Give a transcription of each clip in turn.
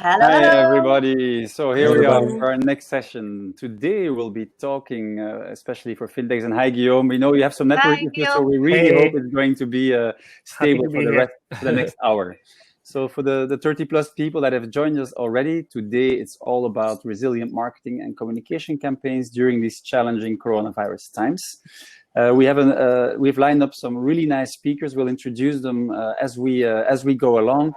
Hello, Hi, hello. everybody. So here we are Everybody. for our next session. Today we'll be talking, especially for fintechs. And hi, Guillaume. We know you have some network Hi, issues, so Guillaume. we really Hey. hope it's going to be stable to for be the here. rest for the next hour. So for the 30 plus people that have joined us already, today it's all about resilient marketing and communication campaigns during these challenging coronavirus times. We've lined up some really nice speakers. We'll introduce them as we go along.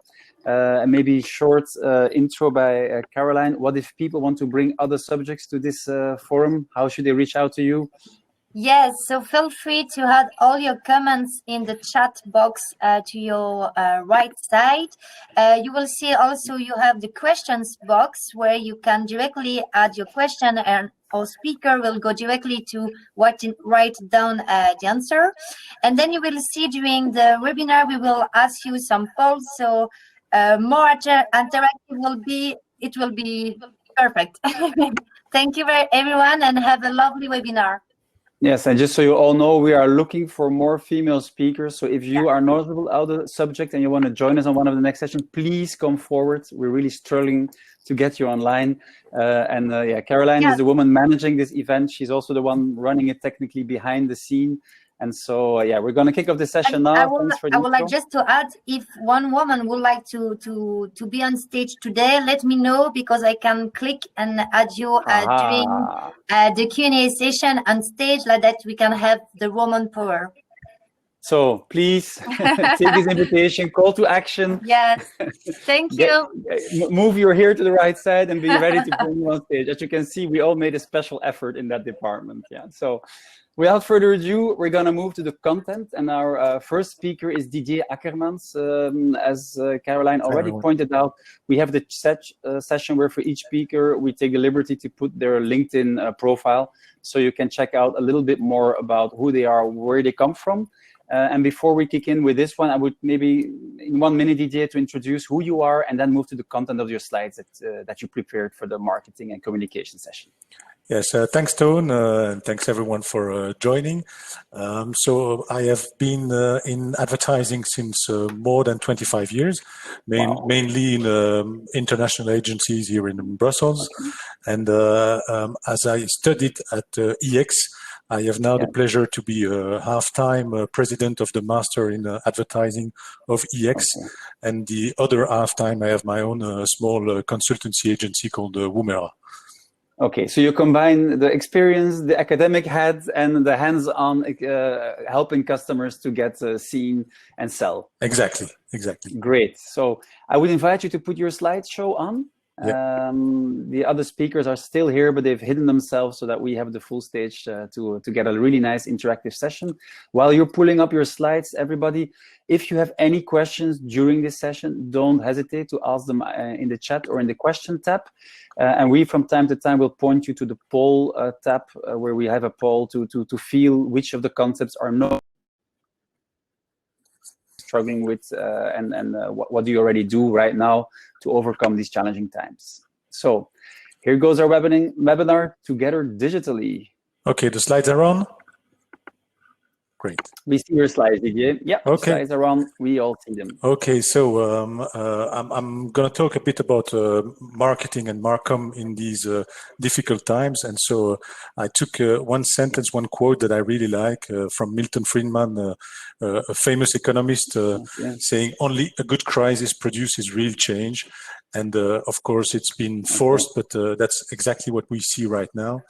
And maybe short intro by Caroline. What if people want to bring other subjects to this forum? How should they reach out to you? Yes, so feel free to add all your comments in the chat box to your right side. You will see also you have the questions box where you can directly add your question, and our speaker will go directly to write down the answer. And then you will see during the webinar, we will ask you some polls. So more interactive it will be perfect. Thank you everyone, and have a lovely webinar. Yes, and just so you all know, we are looking for more female speakers. So if you are knowledgeable about the subject and you want to join us on one of the next sessions, please come forward. We're really struggling to get you online. Caroline is the woman managing this event. She's also the one running it technically behind the scene. And so, we're going to kick off the session now. I would like just to add, if one woman would like to be on stage today, let me know, because I can click and add you during the Q&A session on stage, like that we can have the woman power. So please take this invitation, call to action. Yes, thank you. Move your hair to the right side and be ready to bring you on stage. As you can see, we all made a special effort in that department. Yeah. So without further ado, we're going to move to the content. And our first speaker is Didier Ackermans. As Caroline already pointed out, we have the session where for each speaker, we take the liberty to put their LinkedIn profile. So you can check out a little bit more about who they are, where they come from. And before we kick in with this one, I would maybe in 1 minute, Didier, to introduce who you are and then move to the content of your slides that you prepared for the marketing and communication session. Yes, thanks, Tone, and thanks everyone for joining. So I have been in advertising since more than 25 years, mainly in international agencies here in Brussels. And as I studied at EX, I have now the pleasure to be half-time president of the Master in Advertising of EX. And the other half-time, I have my own small consultancy agency called Woomera. Okay, so you combine the experience, the academic head, and the hands-on helping customers to get seen and sell. Exactly. Great. So I would invite you to put your slideshow on. Yeah. The other speakers are still here, but they've hidden themselves so that we have the full stage to get a really nice interactive session. While you're pulling up your slides, everybody, if you have any questions during this session, don't hesitate to ask them in the chat or in the question tab. And we, from time to time, will point you to the poll tab where we have a poll to feel which of the concepts are not struggling with and what do you already do right now to overcome these challenging times. So here goes our webinar, Together Digitally. Okay, the slides are on. Great. We see your slides, Didier. Yeah, okay. Slides are on. We all see them. Okay, so I'm going to talk a bit about marketing and MarCom in these difficult times. And so I took one sentence, one quote that I really like from Milton Friedman, a famous economist, saying, "Only a good crisis produces real change." And of course, it's been forced, but that's exactly what we see right now.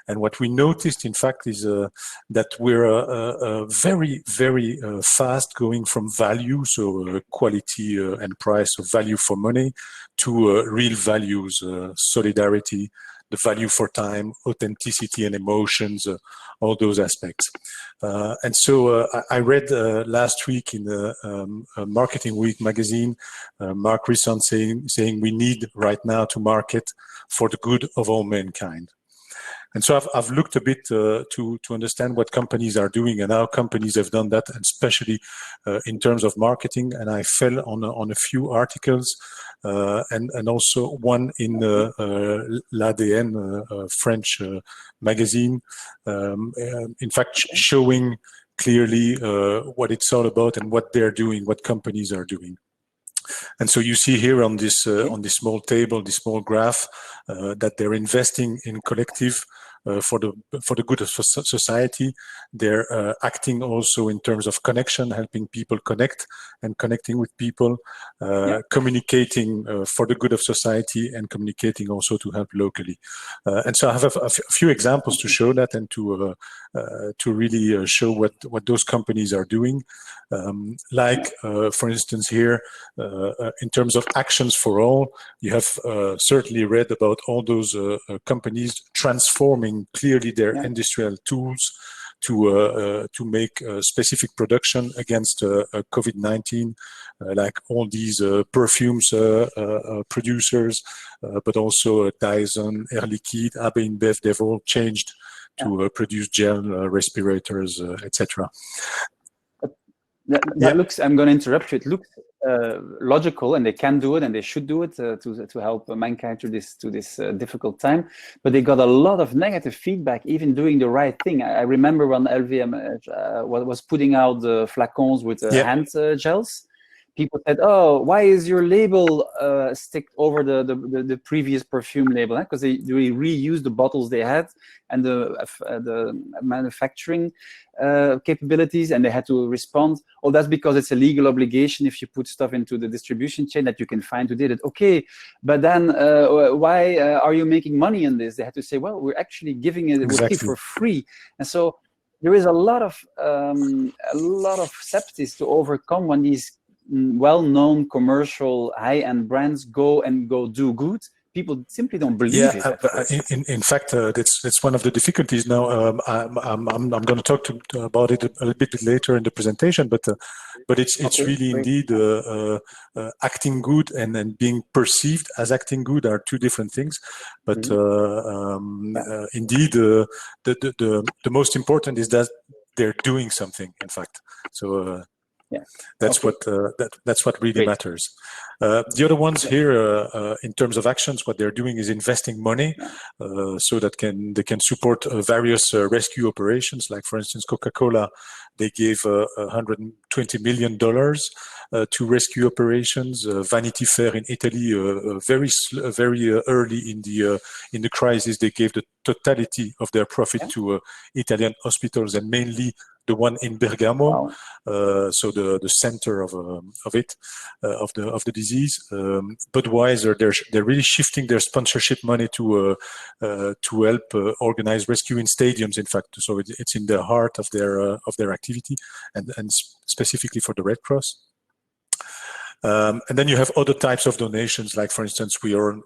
And what we noticed, in fact, is that we're very, very fast going from value, so quality and price of value for money, to real values, solidarity, the value for time, authenticity and emotions, all those aspects. And so I read last week in Marketing Week magazine, Mark Risson saying we need right now to market for the good of all mankind. And so I've looked a bit to understand what companies are doing and how companies have done that, and especially in terms of marketing. And I fell on a few articles and also one in l'ADN, French magazine, in fact, showing clearly what it's all about and what they're doing, what companies are doing. And so you see here on this small table, this small graph, that they're investing in collective for the good of society. They're acting also in terms of connection, helping people connect and connecting with people, communicating for the good of society, and communicating also to help locally. And so I have a few examples to show that, and to really show what those companies are doing. For instance, here, in terms of actions for all, you have certainly read about all those companies transforming clearly their industrial tools to make specific production against COVID-19, like all these perfumes producers, but also Dyson, Air Liquide, AB InBev, they've all changed to produce gel respirators, etc. That looks, I'm going to interrupt you, it looks logical, and they can do it, and they should do it to help mankind through this difficult time. But they got a lot of negative feedback, even doing the right thing. I remember when LVM was putting out the flacons with hand gels. People said, "Oh, why is your label stick over the previous perfume label?" Because they reused the bottles they had and the manufacturing capabilities, and they had to respond. Oh, that's because it's a legal obligation if you put stuff into the distribution chain that you can find who did it. Okay, but then why are you making money in this? They had to say, well, we're actually giving it away for free, and so there is a lot of sepsis to overcome when these well-known commercial high-end brands go do good. People simply don't believe it. In fact, that's one of the difficulties now. I'm going to talk about it a little bit later in the presentation, but it's really indeed acting good and being perceived as acting good are two different things. But indeed, the most important is that they're doing something. In fact, so. That's what really matters. The other ones here, in terms of actions, what they're doing is investing money, so that they can support various rescue operations. Like, for instance, Coca-Cola, they gave $120 million to rescue operations. Vanity Fair in Italy, very early in the crisis, they gave the totality of their profit to Italian hospitals, and mainly the one in Bergamo, so the center of the disease. Budweiser, they're really shifting their sponsorship money to help organize rescue in stadiums. In fact, so it's in the heart of their activity, and specifically for the Red Cross. And then you have other types of donations, like, for instance, we all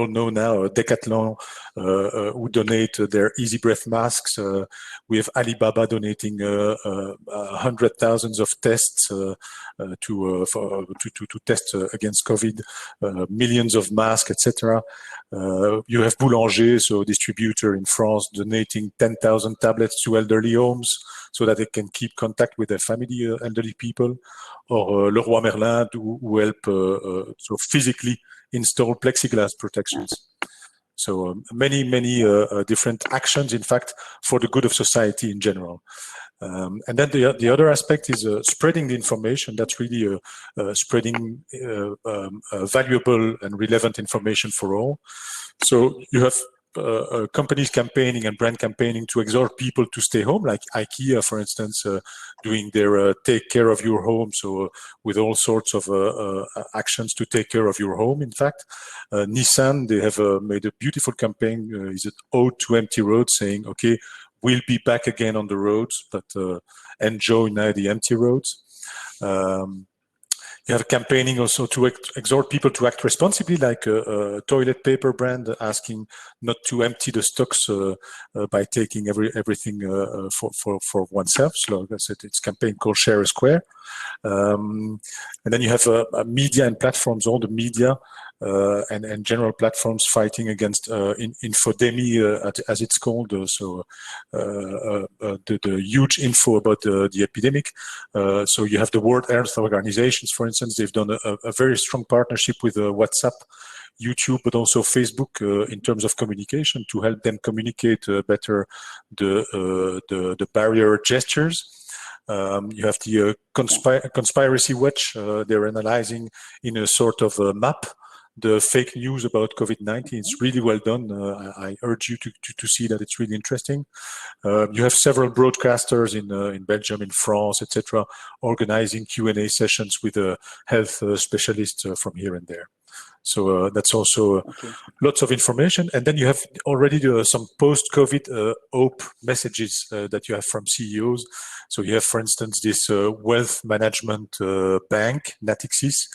know now Decathlon, who donate their Easy Breath masks. We have Alibaba donating 100,000 of tests to test against COVID, millions of masks, etc. You have Boulanger, so distributor in France, donating 10,000 tablets to elderly homes so that they can keep contact with their family, elderly people. Or Leroy Merlin, who help so physically install plexiglass protections. So many different actions, in fact, for the good of society in general. And then the other aspect is spreading the information. That's really spreading valuable and relevant information for all. So you have companies campaigning and brand campaigning to exhort people to stay home, like IKEA, for instance, doing their take care of your home. So with all sorts of actions to take care of your home. In fact, Nissan, they have made a beautiful campaign. Is it Ode to Empty Roads, saying, okay, we'll be back again on the roads, but enjoy now the empty roads. You have campaigning also to exhort people to act responsibly, like a toilet paper brand asking not to empty the stocks by taking everything for oneself. So I said, it's a campaign called Share a Square. And then you have media and platforms, all the media and general platforms fighting against infodemia, as it's called. So the huge info about the epidemic. So you have the World Health Organizations, for instance, they've done a very strong partnership with WhatsApp, YouTube, but also Facebook in terms of communication to help them communicate better the barrier gestures. You have the Conspiracy Watch. They're analyzing in a sort of a map the fake news about COVID-19. It's really well done. I urge you to see that. It's really interesting. You have several broadcasters in Belgium, in France, etc., organizing Q&A sessions with health specialists from here and there. So that's also lots of information. And then you have already some post-COVID hope messages that you have from CEOs. So you have, for instance, this wealth management bank, Natixis.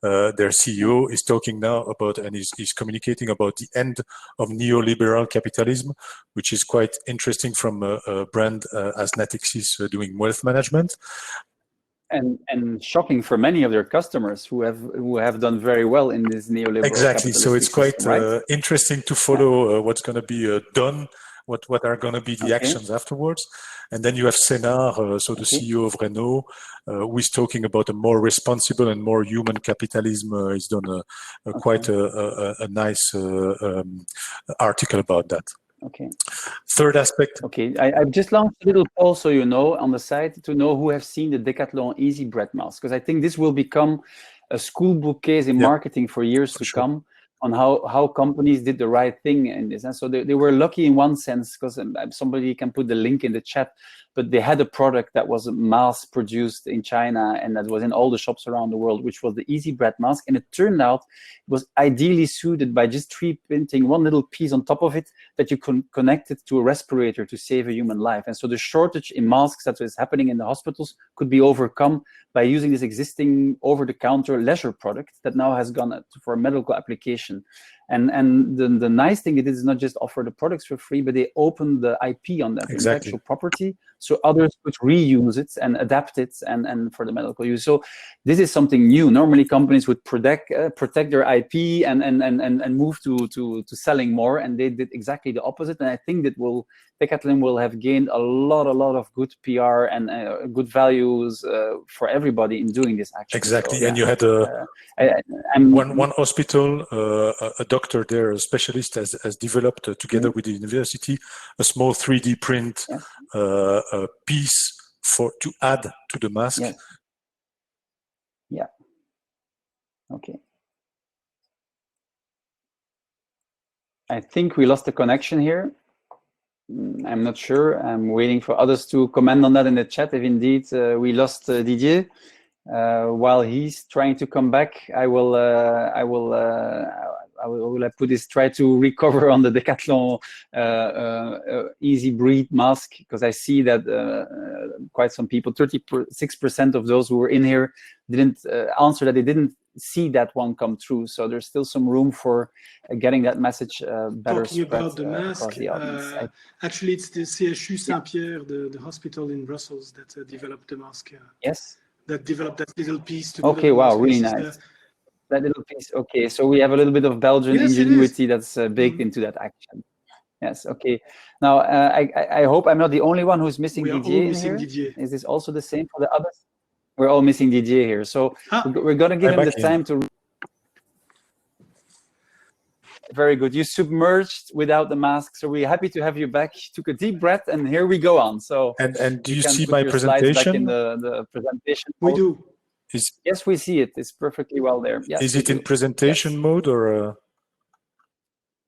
Their CEO is talking now about, and is communicating about the end of neoliberal capitalism, which is quite interesting from a brand as Natixis doing wealth management. And shocking for many of their customers who have done very well in this neoliberal. Exactly. So it's quite system, right? interesting to follow what's going to be done, what are going to be the actions afterwards. And then you have Sénard, so the CEO of Renault, who is talking about a more responsible and more human capitalism. He's done quite a nice article about that. Okay. Third aspect. Okay, I've just launched a little poll, so you know, on the site to know who have seen the Decathlon Easy Bread mask, because I think this will become a school book case in marketing for years to come on how companies did the right thing in this. And so they were lucky in one sense, because somebody can put the link in the chat, but they had a product that was mass produced in China and that was in all the shops around the world, which was the Easy Bread mask. And it turned out it was ideally suited by just 3D printing one little piece on top of it that you can connect it to a respirator to save a human life. And so the shortage in masks that is happening in the hospitals could be overcome by using this existing over-the-counter leisure product that now has gone for a medical application. And the nice thing it is not just offer the products for free, but they open the IP on that intellectual property, so others could reuse it and adapt it and for the medical use. So this is something new. Normally companies would protect their IP and move to selling more, and they did exactly the opposite. And I think that Decathlon will have gained a lot of good PR and good values for everybody in doing this action. Exactly, so, and you had one hospital, a doctor there, a specialist, has developed together with the university a small 3D print piece to add to the mask. Yeah. Okay. I think we lost the connection here. I'm not sure. I'm waiting for others to comment on that in the chat. If indeed we lost Didier, while he's trying to come back, I will try to recover on the Decathlon Easy Breed mask, because I see that quite some people, 36% of those who were in here didn't answer that they didn't see that one come through. So there's still some room for getting that message better Talking spread about the mask, the audience. actually it's the CHU Saint-Pierre, the hospital in Brussels, that developed the mask. Yes. That developed that little piece. Okay, wow, really nice. That little piece. Okay, so we have a little bit of Belgian ingenuity that's baked into that action. Yes. Okay. Now I hope I'm not the only one who's missing Didier here. Didier. Is this also the same for the others? We're all missing Didier here, so we're gonna give him the time to. Very good. You submerged without the mask, so we're happy to have you back. Took a deep breath, and here we go on. So and do you see my presentation? Back in the presentation. We do. Yes, we see it. It's perfectly well there. Yes, is it in presentation mode or?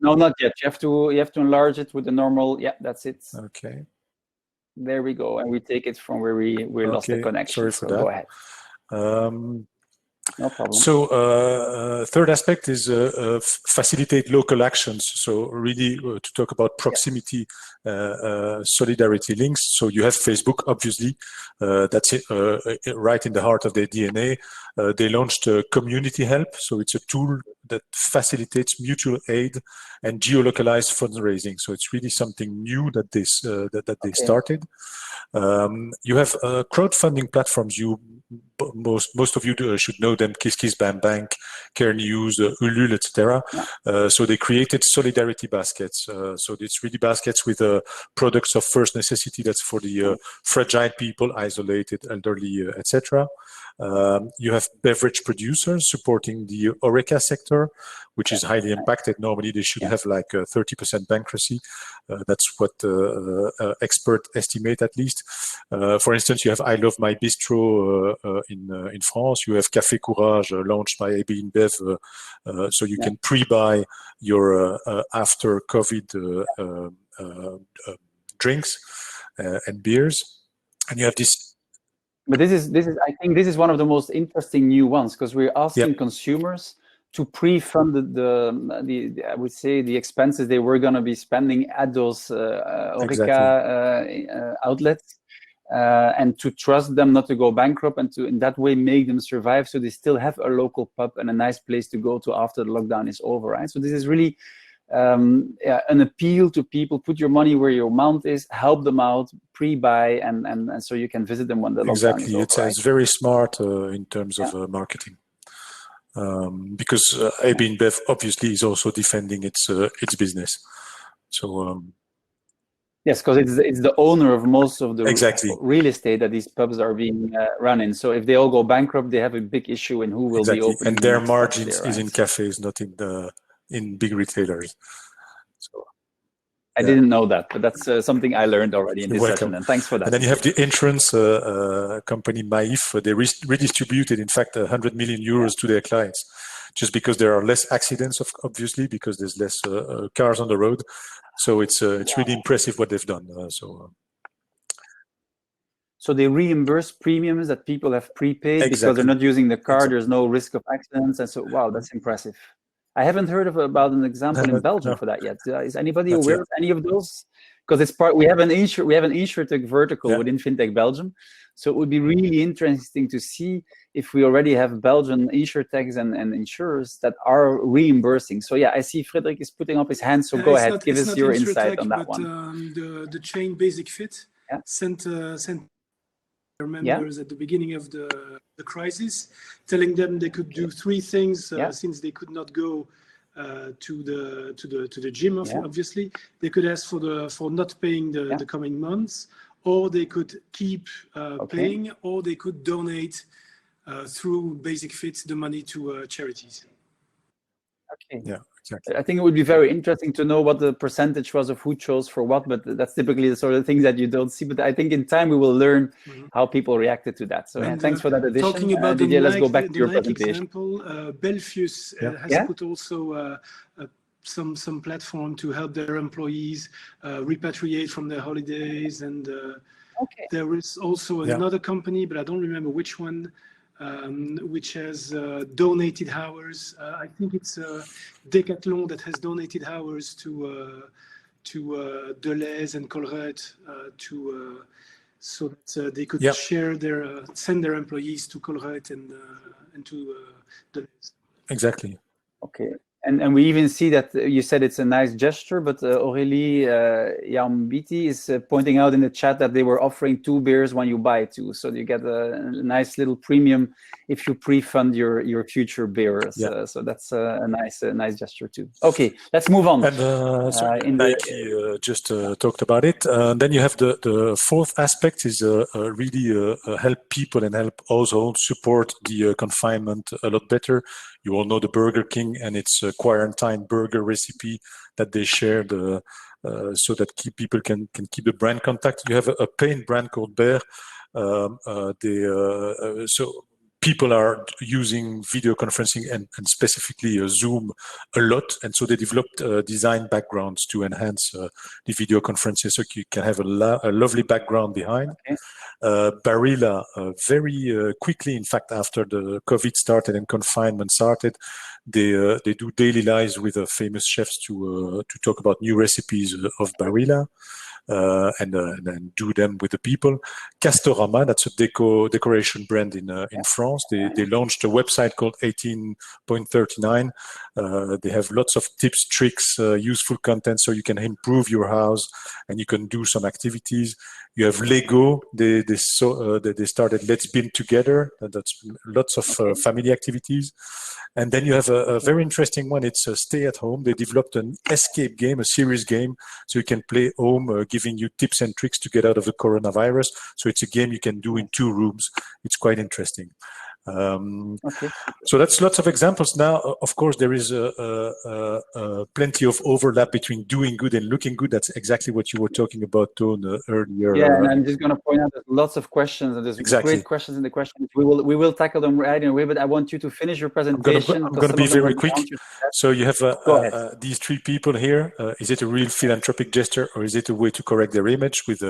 No, not yet. You have to enlarge it with the normal. Yeah, that's it. Okay. There we go, and we take it from where we lost the connection. Sorry for that. Go ahead. No problem. So third aspect is facilitate local actions. So really to talk about proximity, solidarity links. So you have Facebook, obviously, that's it, right in the heart of their DNA. They launched Community Help. So it's a tool that facilitates mutual aid and geolocalized fundraising. So it's really something new that they started. You have crowdfunding platforms. Most of you should know them: KissKissBankBank, Care News, Ulule, etc. So they created solidarity baskets. So it's really baskets with products of first necessity. That's for the fragile people, isolated, elderly, etc. You have beverage producers supporting the HoReCa sector, which is highly impacted. Normally, they should have like 30% bankruptcy. That's what experts estimate, at least. For instance, you have I Love My Bistro in France. You have Café Courage, launched by AB InBev, so you can pre-buy your after COVID drinks and beers, and you have this. But this is I think this is one of the most interesting new ones, because we're asking consumers to pre-fund the I would say the expenses they were going to be spending at those HoReCa outlets, and to trust them not to go bankrupt, and to in that way make them survive, so they still have a local pub and a nice place to go to after the lockdown is over, right? So this is really an appeal to people. Put your money where your mouth is, help them out, pre-buy, and so you can visit them when the lockdown is over. It's very smart in terms of marketing, because AB InBev obviously is also defending its business. So yes, because it's the owner of most of the real estate that these pubs are being run in. So if they all go bankrupt, they have a big issue in who will be opening. And their margins is in cafes, not in big retailers. So I didn't know that, but that's something I learned already in this session, and thanks for that. And then you have the insurance company Maif. They redistributed, in fact, 100 million euros to their clients, just because there are less accidents, obviously, because there's less cars on the road. So it's really impressive what they've done. So they reimburse premiums that people have prepaid because they're not using the car. There's no risk of accidents, and so wow, that's impressive. I haven't heard about an example in Belgium for that yet. Is anybody aware of any of those? Because it's we have an InsurTech vertical within FinTech Belgium, so it would be really interesting to see if we already have Belgian InsurTechs and insurers that are reimbursing. So yeah, I see Frédéric is putting up his hand. So go ahead, give us your insight on that one. The chain Basic Fit sent their members at the beginning of the crisis, telling them they could do three things since they could not go to the gym. Obviously, they could ask for not paying the coming months, or they could keep paying, or they could donate through Basic Fit the money to charities. Okay. Yeah. Exactly. I think it would be very interesting to know what the percentage was of who chose for what, but that's typically the sort of things that you don't see. But I think in time we will learn how people reacted to that. So thanks for that addition. Talking about Didier, let's go back to your Nike presentation. example, Belfius has put also some platform to help their employees repatriate from their holidays, and there is also another company, but I don't remember which one, which has donated hours. I think it's Decathlon that has donated hours to Deleuze and Colruyt so that they could send their employees to Colruyt and to Deleuze. Exactly. Okay. And we even see that you said it's a nice gesture, but Aurélie Yambiti is pointing out in the chat that they were offering 2 beers when you buy 2. So you get a nice little premium if you pre-fund your future beers. So that's a nice gesture too. Okay, let's move on. And Nike just talked about it. Then you have the fourth aspect is really help people and help households support the confinement a lot better. You all know the Burger King and its quarantine burger recipe that they shared so that people can keep the brand contact. You have a paint brand called Bear. So people are using video conferencing and specifically Zoom a lot. And so they developed design backgrounds to enhance the video conferences so you can have a lovely background behind. Okay. Barilla, very quickly, in fact, after the COVID started and confinement started, they do daily lives with famous chefs to talk about new recipes of Barilla. And do them with the people. Castorama, that's a decoration brand in France. They launched a website called 18.39. They have lots of tips, tricks, useful content, so you can improve your house and you can do some activities. You have Lego. They started Let's Build Together. That's lots of family activities. And then you have a very interesting one. It's a stay at home. They developed an escape game, a serious game, so you can play home, giving you tips and tricks to get out of the coronavirus. So it's a game you can do in 2 rooms. It's quite interesting. Okay. So that's lots of examples. Now, of course, there is plenty of overlap between doing good and looking good. That's exactly what you were talking about, Toon, earlier. Yeah, and I'm just going to point out there's lots of questions, and there's great questions in the questions. We will tackle them right away, but I want you to finish your presentation. I'm going to be very quick. So you have these three people here. Is it a real philanthropic gesture, or is it a way to correct their image? With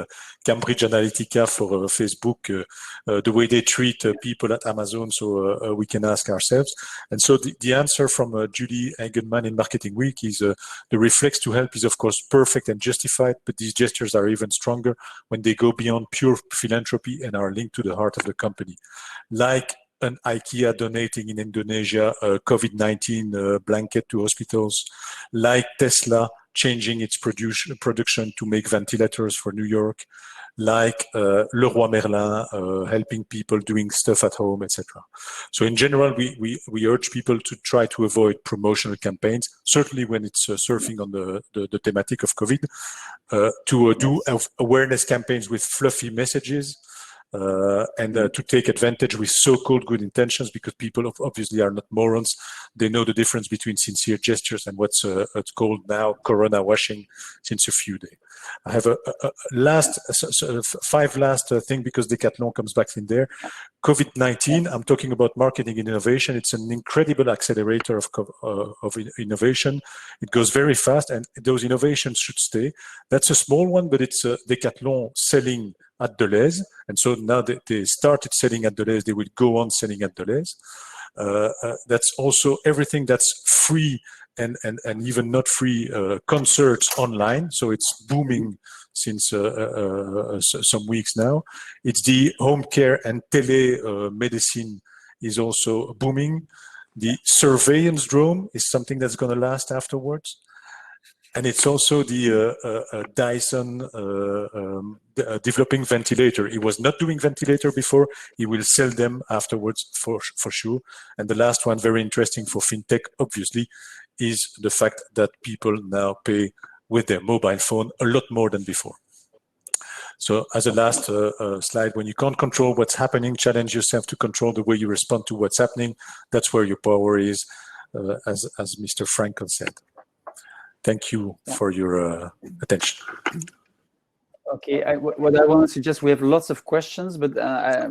Cambridge Analytica for Facebook, the way they treat people at Amazon, so we can ask ourselves. And so the answer from Didier Ackermans in Marketing Week is the reflex to help is, of course, perfect and justified, but these gestures are even stronger when they go beyond pure philanthropy and are linked to the heart of the company. Like an IKEA donating in Indonesia a COVID-19 blanket to hospitals, like Tesla changing its production to make ventilators for New York, like Leroy Merlin helping people doing stuff at home, etc. So in general, we urge people to try to avoid promotional campaigns, certainly when it's surfing on the thematic of COVID, to do awareness campaigns with fluffy messages, and to take advantage with so-called good intentions, because people obviously are not morons. They know the difference between sincere gestures and what's called now corona washing since a few days. I have a last five last thing, because Decathlon comes back in there. COVID-19, I'm talking about marketing and innovation. It's an incredible accelerator of innovation. It goes very fast, and those innovations should stay. That's a small one, but it's Decathlon selling at Deleuze. And so now that they started selling at Deleuze, they will go on selling at Deleuze. That's also everything that's free and even not free concerts online. So it's booming since some weeks now. It's the home care and telemedicine is also booming. The surveillance drone is something that's going to last afterwards. And it's also the Dyson developing ventilator. He was not doing ventilator before. He will sell them afterwards for sure. And the last one, very interesting for FinTech, obviously, is the fact that people now pay with their mobile phone a lot more than before. So as a last slide, when you can't control what's happening, challenge yourself to control the way you respond to what's happening. That's where your power is, as Mr. Frankel said. Thank you for your attention. Okay, what I want to suggest, we have lots of questions, but I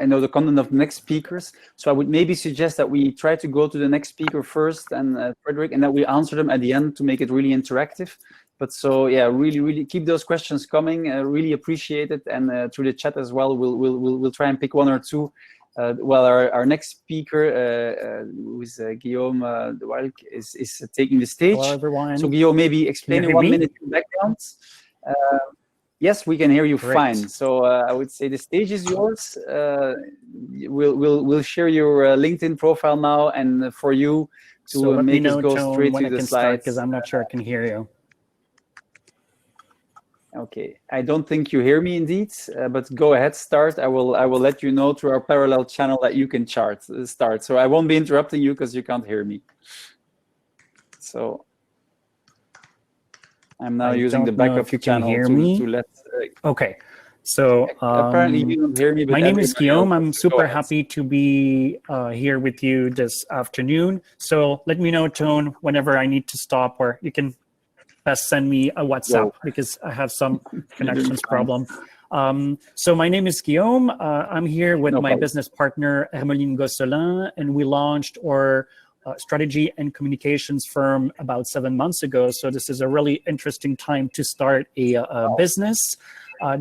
know the content of the next speakers. So I would maybe suggest that we try to go to the next speaker first, and Frédéric, and that we answer them at the end to make it really interactive. But so, yeah, really keep those questions coming. Really appreciate it. And through the chat as well, we'll try and pick one or two. Well, our next speaker, who is Guillaume de Walque, is taking the stage. Hello, everyone. So Guillaume, maybe explain in 1 minute the background. Yes, we can hear you fine. So I would say the stage is yours. We'll share your LinkedIn profile now, and for you to make us go straight to the slides. Because I'm not sure I can hear you. Okay, I don't think you hear me indeed, but go ahead, start. I will let you know through our parallel channel that you can start. So I won't be interrupting you because you can't hear me. So I'm now using the backup channel to let. Okay, so apparently you don't hear me. But my name is Guillaume. I'm super happy to be here with you this afternoon. So let me know, Tone, whenever I need to stop, or you can best send me a WhatsApp because I have some connections problem. So my name is Guillaume. I'm here with my business partner, Hermeline Gosselin, and we launched our strategy and communications firm about 7 months ago. So this is a really interesting time to start a business.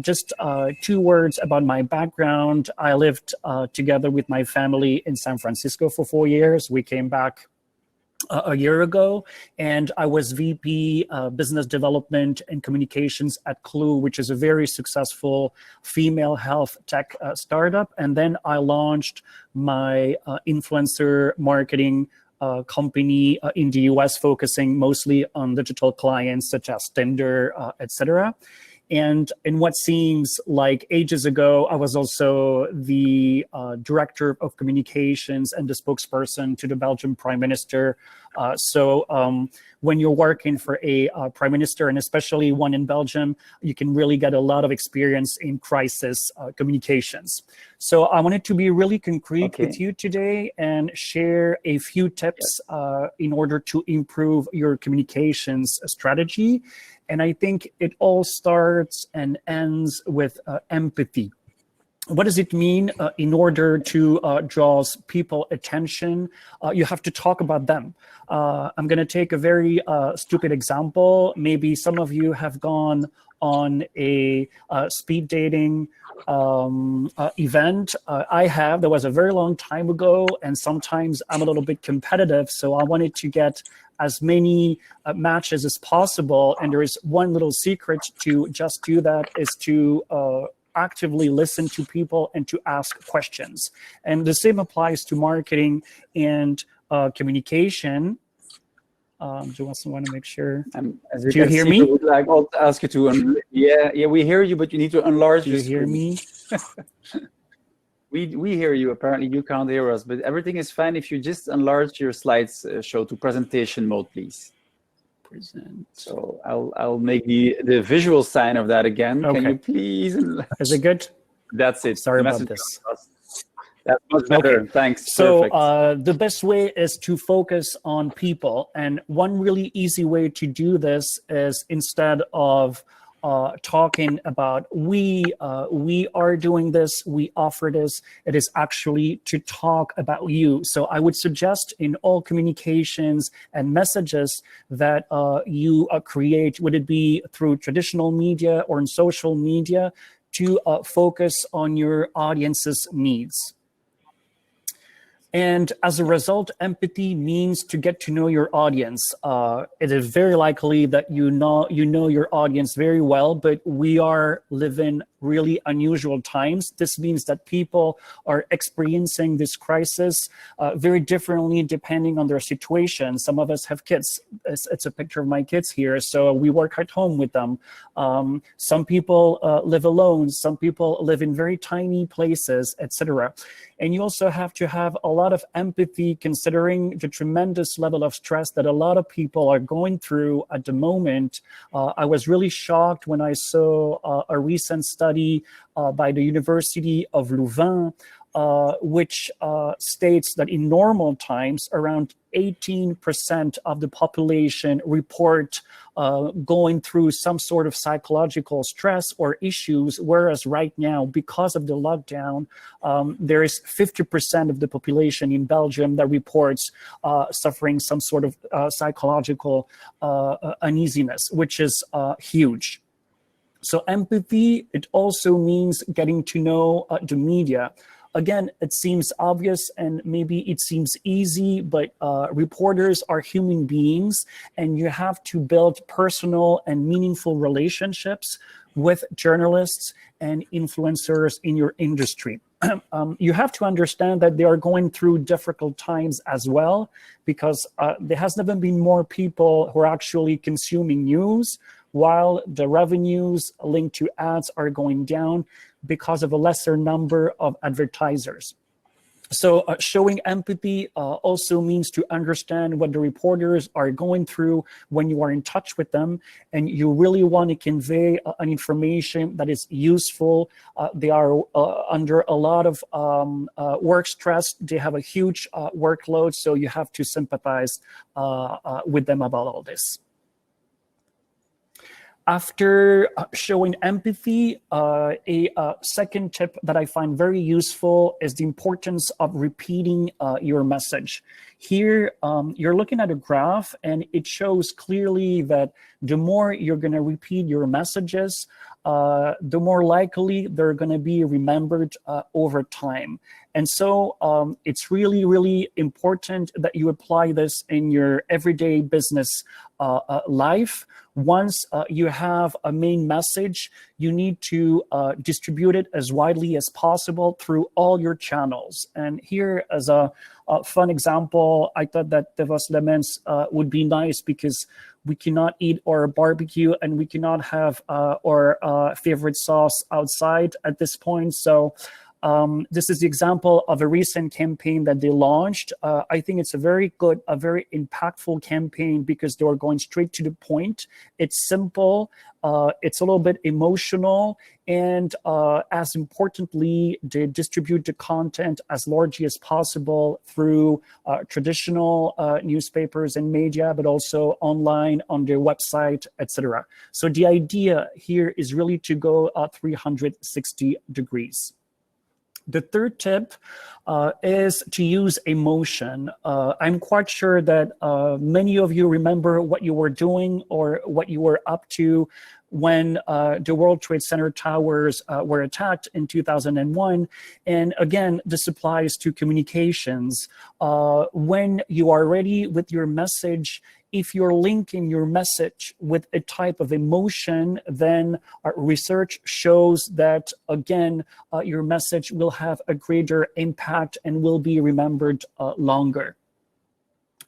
Just 2 words about my background. I lived together with my family in San Francisco for 4 years. We came back a year ago, and I was VP Business Development and Communications at Clue, which is a very successful female health tech startup. And then I launched my influencer marketing company in the US, focusing mostly on digital clients such as Tinder, etc. And in what seems like ages ago, I was also the director of communications and the spokesperson to the Belgian Prime Minister When you're working for a prime minister, and especially one in Belgium, you can really get a lot of experience in crisis communications. So I wanted to be really concrete with you today and share a few tips in order to improve your communications strategy. And I think it all starts and ends with empathy. What does it mean? In order to draw people attention, you have to talk about them. I'm going to take a very stupid example. Maybe some of you have gone on a speed dating event. I have. That was a very long time ago, and sometimes I'm a little bit competitive, so I wanted to get as many matches as possible. And there is one little secret to just do that, is to actively listen to people and to ask questions. And the same applies to marketing and communication. Do also want to make sure. Do you hear me? We would like to ask you to. Yeah, we hear you, but you need to enlarge. Do you hear me? We hear you. Apparently, you can't hear us, but everything is fine if you just enlarge your slides show to presentation mode, please. Present. So I'll make the visual sign of that again. Okay. Can you please? Is it good? That's it. Sorry about this. That's much better. Okay. Thanks. So the best way is to focus on people. And one really easy way to do this is, instead of talking about we are doing this, we offer this, it is actually to talk about you. So I would suggest in all communications and messages that you create, would it be through traditional media or in social media, to focus on your audience's needs. And as a result, empathy means to get to know your audience. It is very likely that you know your audience very well, but we are living really unusual times. This means that people are experiencing this crisis very differently depending on their situation. Some of us have kids. It's a picture of my kids here, so we work at home with them. Some people live alone. Some people live in very tiny places, etc. And you also have to have a lot of empathy, considering the tremendous level of stress that a lot of people are going through at the moment. I was really shocked when I saw a recent study by the University of Louvain, which states that in normal times, around 18% of the population report going through some sort of psychological stress or issues, whereas right now, because of the lockdown, there is 50% of the population in Belgium that reports suffering some sort of psychological uneasiness, which is huge. So empathy, it also means getting to know the media. Again, it seems obvious and maybe it seems easy, but reporters are human beings, and you have to build personal and meaningful relationships with journalists and influencers in your industry. You have to understand that they are going through difficult times as well, because there has never been more people who are actually consuming news, while the revenues linked to ads are going down because of a lesser number of advertisers. So showing empathy also means to understand what the reporters are going through when you are in touch with them, and you really want to convey an information that is useful. They are under a lot of work stress. They have a huge workload, so you have to sympathize with them about all this. After showing empathy, a second tip that I find very useful is the importance of repeating your message. Here, you're looking at a graph, and it shows clearly that the more you're going to repeat your messages, the more likely they're going to be remembered over time. And so it's really, really important that you apply this in your everyday business life. Once you have a main message, you need to distribute it as widely as possible through all your channels. And here, as a fun example, I thought that Devos Lemens would be nice, because we cannot eat our barbecue and we cannot have our favorite sauce outside at this point. So This is the example of a recent campaign that they launched. I think it's a very impactful campaign because they are going straight to the point. It's simple, it's a little bit emotional, and as importantly, they distribute the content as largely as possible through traditional newspapers and media, but also online on their website, etc. So the idea here is really to go 360 degrees. The third tip is to use emotion. I'm quite sure that many of you remember what you were doing or what you were up to when the World Trade Center towers were attacked in 2001. And again, this applies to communications. When you are ready with your message, if you're linking your message with a type of emotion, then research shows that, again, your message will have a greater impact and will be remembered longer.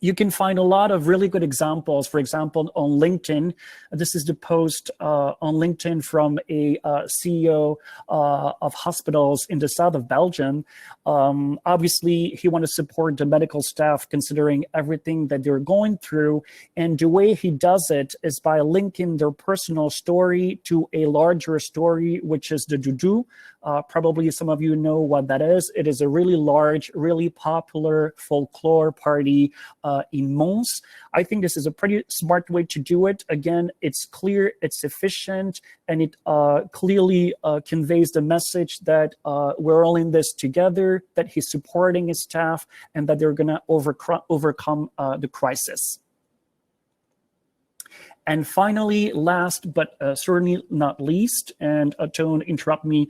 You can find a lot of really good examples. For example, on LinkedIn, this is the post on LinkedIn from a CEO of hospitals in the south of Belgium. Obviously, he wanted to support the medical staff considering everything that they're going through. And the way he does it is by linking their personal story to a larger story, which is the Doudou. Probably some of you know what that is. It is a really large, really popular folklore party in Mons. I think this is a pretty smart way to do it. Again, it's clear, it's efficient, and it clearly conveys the message that we're all in this together, that he's supporting his staff, and that they're going to overcome the crisis. And finally, last but certainly not least, and Tone, interrupt me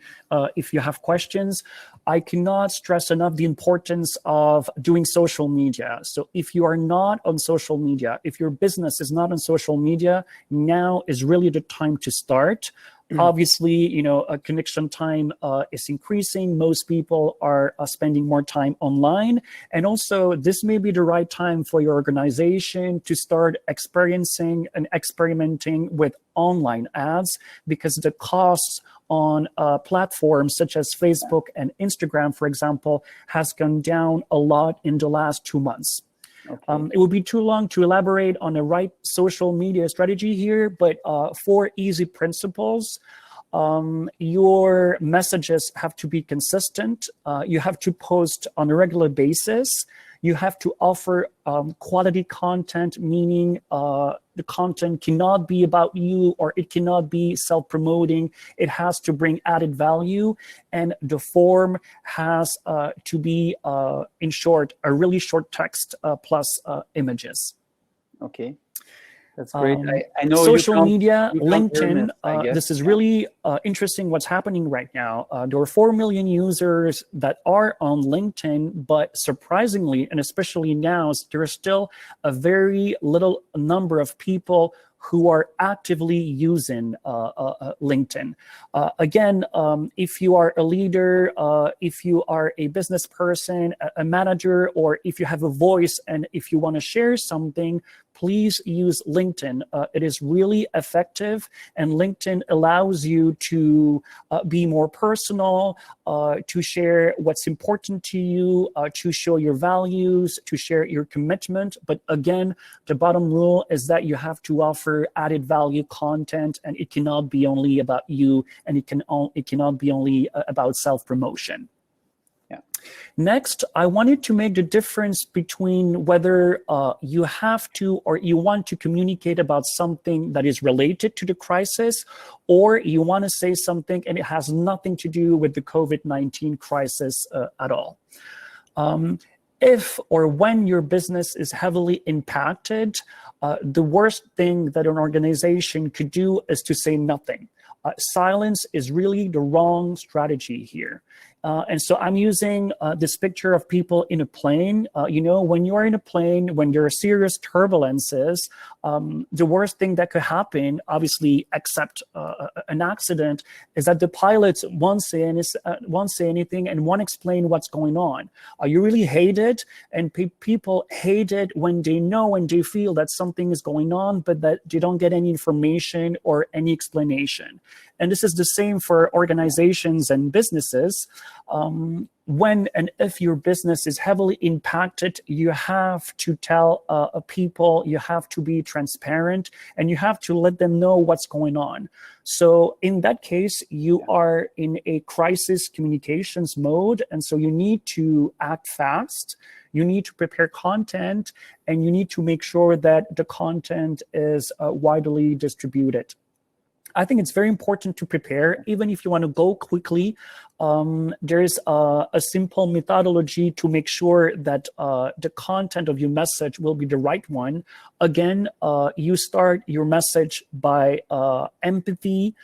if you have questions, I cannot stress enough the importance of doing social media. So if you are not on social media, if your business is not on social media, now is really the time to start. Obviously, you know, connection time is increasing. Most people are spending more time online. And also, this may be the right time for your organization to start experiencing and experimenting with online ads, because the costs on platforms such as Facebook and Instagram, for example, has gone down a lot in the last 2 months. Okay. It would be too long to elaborate on the right social media strategy here, but 4 easy principles. Your messages have to be consistent. You have to post on a regular basis. You have to offer quality content, meaning the content cannot be about you or it cannot be self-promoting. It has to bring added value, and the form has to be, in short, a really short text plus images. Okay. That's great. I know social media, LinkedIn, this is really interesting what's happening right now. There are 4 million users that are on LinkedIn, but surprisingly, and especially now, there is still a very little number of people who are actively using LinkedIn. Again, if you are a leader, if you are a business person, a manager, or if you have a voice and if you want to share something, please use LinkedIn. It is really effective, and LinkedIn allows you to be more personal, to share what's important to you, to show your values, to share your commitment. But again, the bottom rule is that you have to offer added value content, and it cannot be only about you, and it cannot be only about self-promotion. Yeah. Next, I wanted to make the difference between whether you have to or you want to communicate about something that is related to the crisis, or you want to say something and it has nothing to do with the COVID-19 crisis at all. If or when your business is heavily impacted, the worst thing that an organization could do is to say nothing. Silence is really the wrong strategy here. And so I'm using this picture of people in a plane. You know, when you are in a plane, when there are serious turbulences, the worst thing that could happen, obviously, except an accident, is that the pilots won't say anything and won't explain what's going on. You really hate it, and people hate it when they know and they feel that something is going on, but that they don't get any information or any explanation. And this is the same for organizations and businesses. When and if your business is heavily impacted, you have to tell people, you have to be transparent, and you have to let them know what's going on. So in that case, you are in a crisis communications mode, and so you need to act fast. You need to prepare content, and you need to make sure that the content is widely distributed. I think it's very important to prepare, even if you want to go quickly. There's a simple methodology to make sure that the content of your message will be the right one. Again, you start your message by empathy,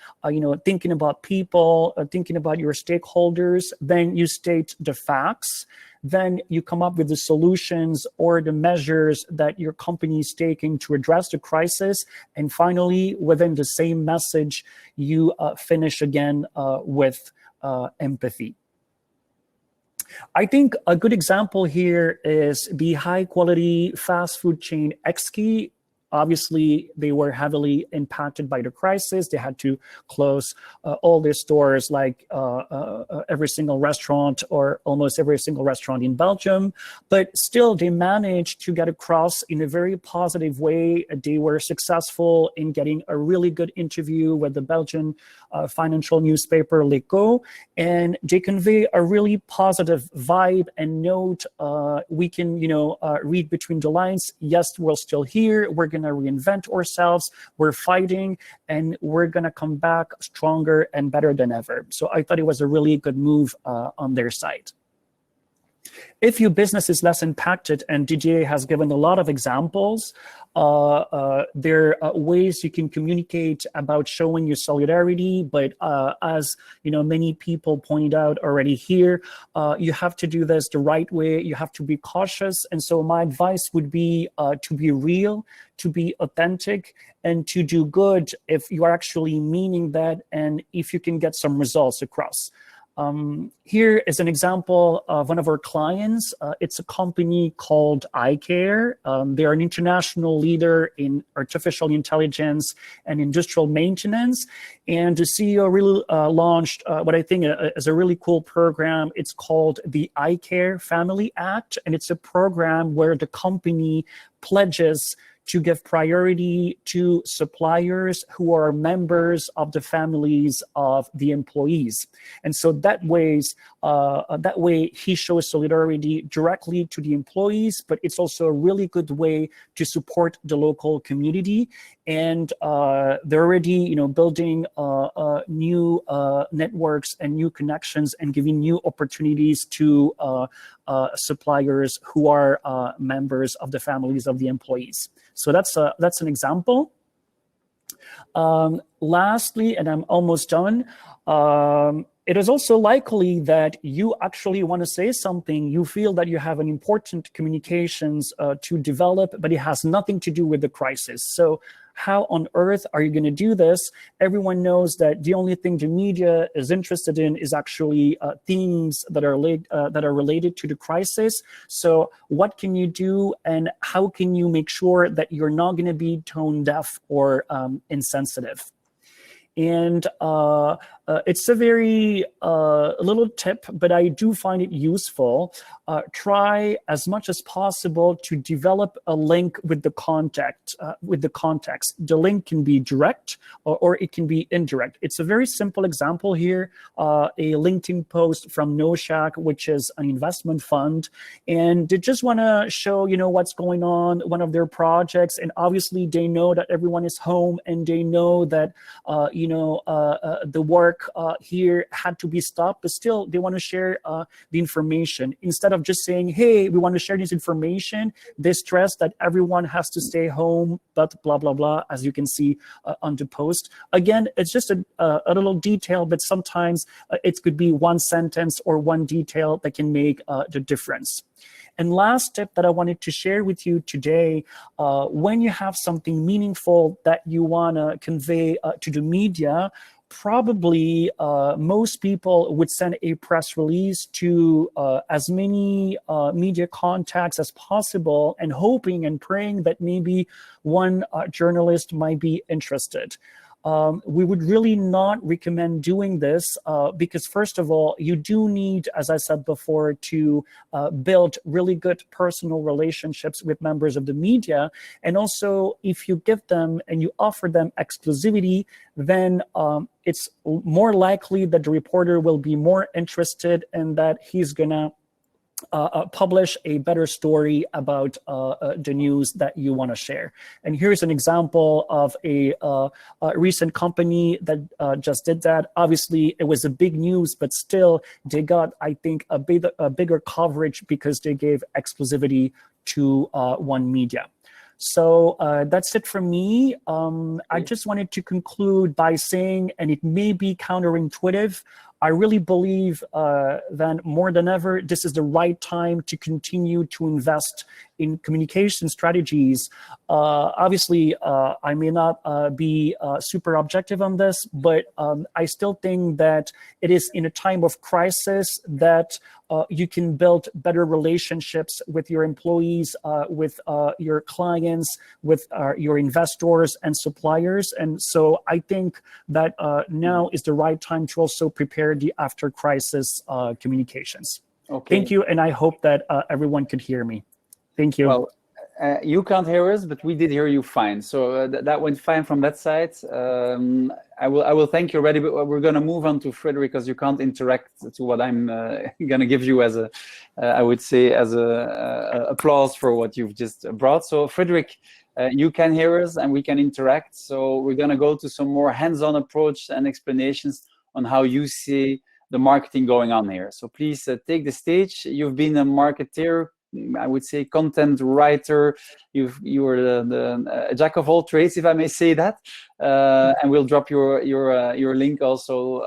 thinking about people, thinking about your stakeholders. Then you state the facts. Then you come up with the solutions or the measures that your company is taking to address the crisis. And finally, within the same message, you finish again with empathy. I think a good example here is the high quality fast food chain Xkey. Obviously, they were heavily impacted by the crisis. They had to close all their stores, like every single restaurant or almost every single restaurant in Belgium. But still, they managed to get across in a very positive way. They were successful in getting a really good interview with the Belgian financial newspaper L'Echo, and they convey a really positive vibe and note. We can, read between the lines. Yes, we're still here. We're going to reinvent ourselves. We're fighting, and we're going to come back stronger and better than ever. So I thought it was a really good move on their side. If your business is less impacted, and Didier has given a lot of examples, there are ways you can communicate about showing your solidarity. But as many people pointed out already here, you have to do this the right way. You have to be cautious. And so my advice would be to be real, to be authentic, and to do good if you are actually meaning that, and if you can get some results across. Here is an example of one of our clients. It's a company called iCare. They're an international leader in artificial intelligence and industrial maintenance. And the CEO really launched what I think is a really cool program. It's called the iCare Family Act. And it's a program where the company pledges to give priority to suppliers who are members of the families of the employees. And so that way he shows solidarity directly to the employees, but it's also a really good way to support the local community. And they're already building new networks and new connections and giving new opportunities to suppliers who are members of the families of the employees. So that's an example. Lastly, and I'm almost done, it is also likely that you actually want to say something. You feel that you have an important communications to develop, but it has nothing to do with the crisis. So how on earth are you going to do this? Everyone knows that the only thing the media is interested in is actually themes that are related to the crisis. So what can you do, and how can you make sure that you're not going to be tone deaf or insensitive? And it's a very little tip, but I do find it useful. Try as much as possible to develop a link with the context. The link can be direct or it can be indirect. It's a very simple example here, a LinkedIn post from NoShack, which is an investment fund, and they just want to show what's going on, one of their projects, and obviously they know that everyone is home, and they know that the work here had to be stopped, but still they want to share the information. Instead of just saying, hey, we want to share this information, they stress that everyone has to stay home, but blah, blah, blah, as you can see on the post. Again, it's just a little detail, but sometimes it could be one sentence or one detail that can make the difference. And last tip that I wanted to share with you today, when you have something meaningful that you want to convey to the media, probably most people would send a press release to as many media contacts as possible, and hoping and praying that maybe one journalist might be interested. we would really not recommend doing this because, first of all, you do need, as I said before, to build really good personal relationships with members of the media. And also, if you give them and you offer them exclusivity, then it's more likely that the reporter will be more interested and that he's gonna publish a better story about the news that you want to share. And here's an example of a recent company that just did that. Obviously, it was a big news, but still they got, I think, a bigger coverage because they gave exclusivity to one media. So that's it from me. I just wanted to conclude by saying, and it may be counterintuitive, I really believe that more than ever, this is the right time to continue to invest in communication strategies. Obviously, I may not be super objective on this, but I still think that it is in a time of crisis that you can build better relationships with your employees, with your clients, with your investors and suppliers. And so I think that now is the right time to also prepare the after crisis communications. Okay. Thank you. And I hope that everyone could hear me. Thank you. Well, you can't hear us, but we did hear you fine. So that went fine from that side. I will thank you already, but we're going to move on to Frédéric because you can't interact to what I'm going to give you as a, I would say, as a applause for what you've just brought. So Frédéric, you can hear us and we can interact. So we're going to go to some more hands-on approach and explanations on how you see the marketing going on here. So please take the stage. You've been a marketeer, I would say, content writer. You were the jack of all trades, if I may say that. And we'll drop your link also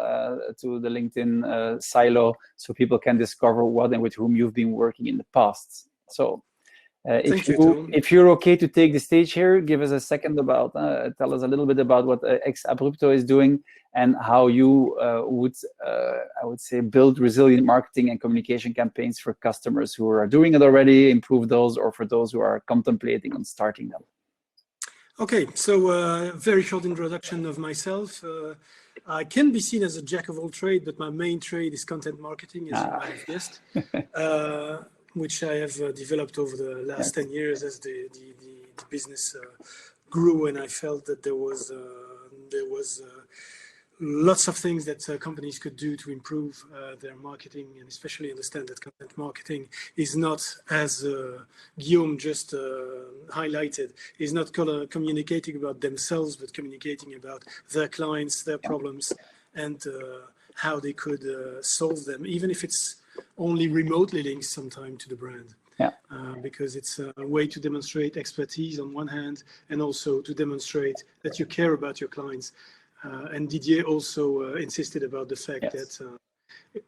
to the LinkedIn silo, so people can discover what and with whom you've been working in the past. So if you're okay to take the stage here, give us a second about tell us a little bit about what Ex Abrupto is doing and how you would, I would say, build resilient marketing and communication campaigns for customers who are doing it already, improve those, or for those who are contemplating on starting them. Okay, so very short introduction of myself. I can be seen as a jack of all trades, but my main trade is content marketing, as you might have guessed, which I have developed over the last 10 years as the business grew, and I felt that there was lots of things that companies could do to improve their marketing, and especially understand that content marketing is not, as Guillaume just highlighted, is not communicating about themselves, but communicating about their clients, their problems, and how they could solve them, even if it's only remotely linked sometime to the brand. Yeah. Because it's a way to demonstrate expertise on one hand, and also to demonstrate that you care about your clients. And Didier also insisted about the fact that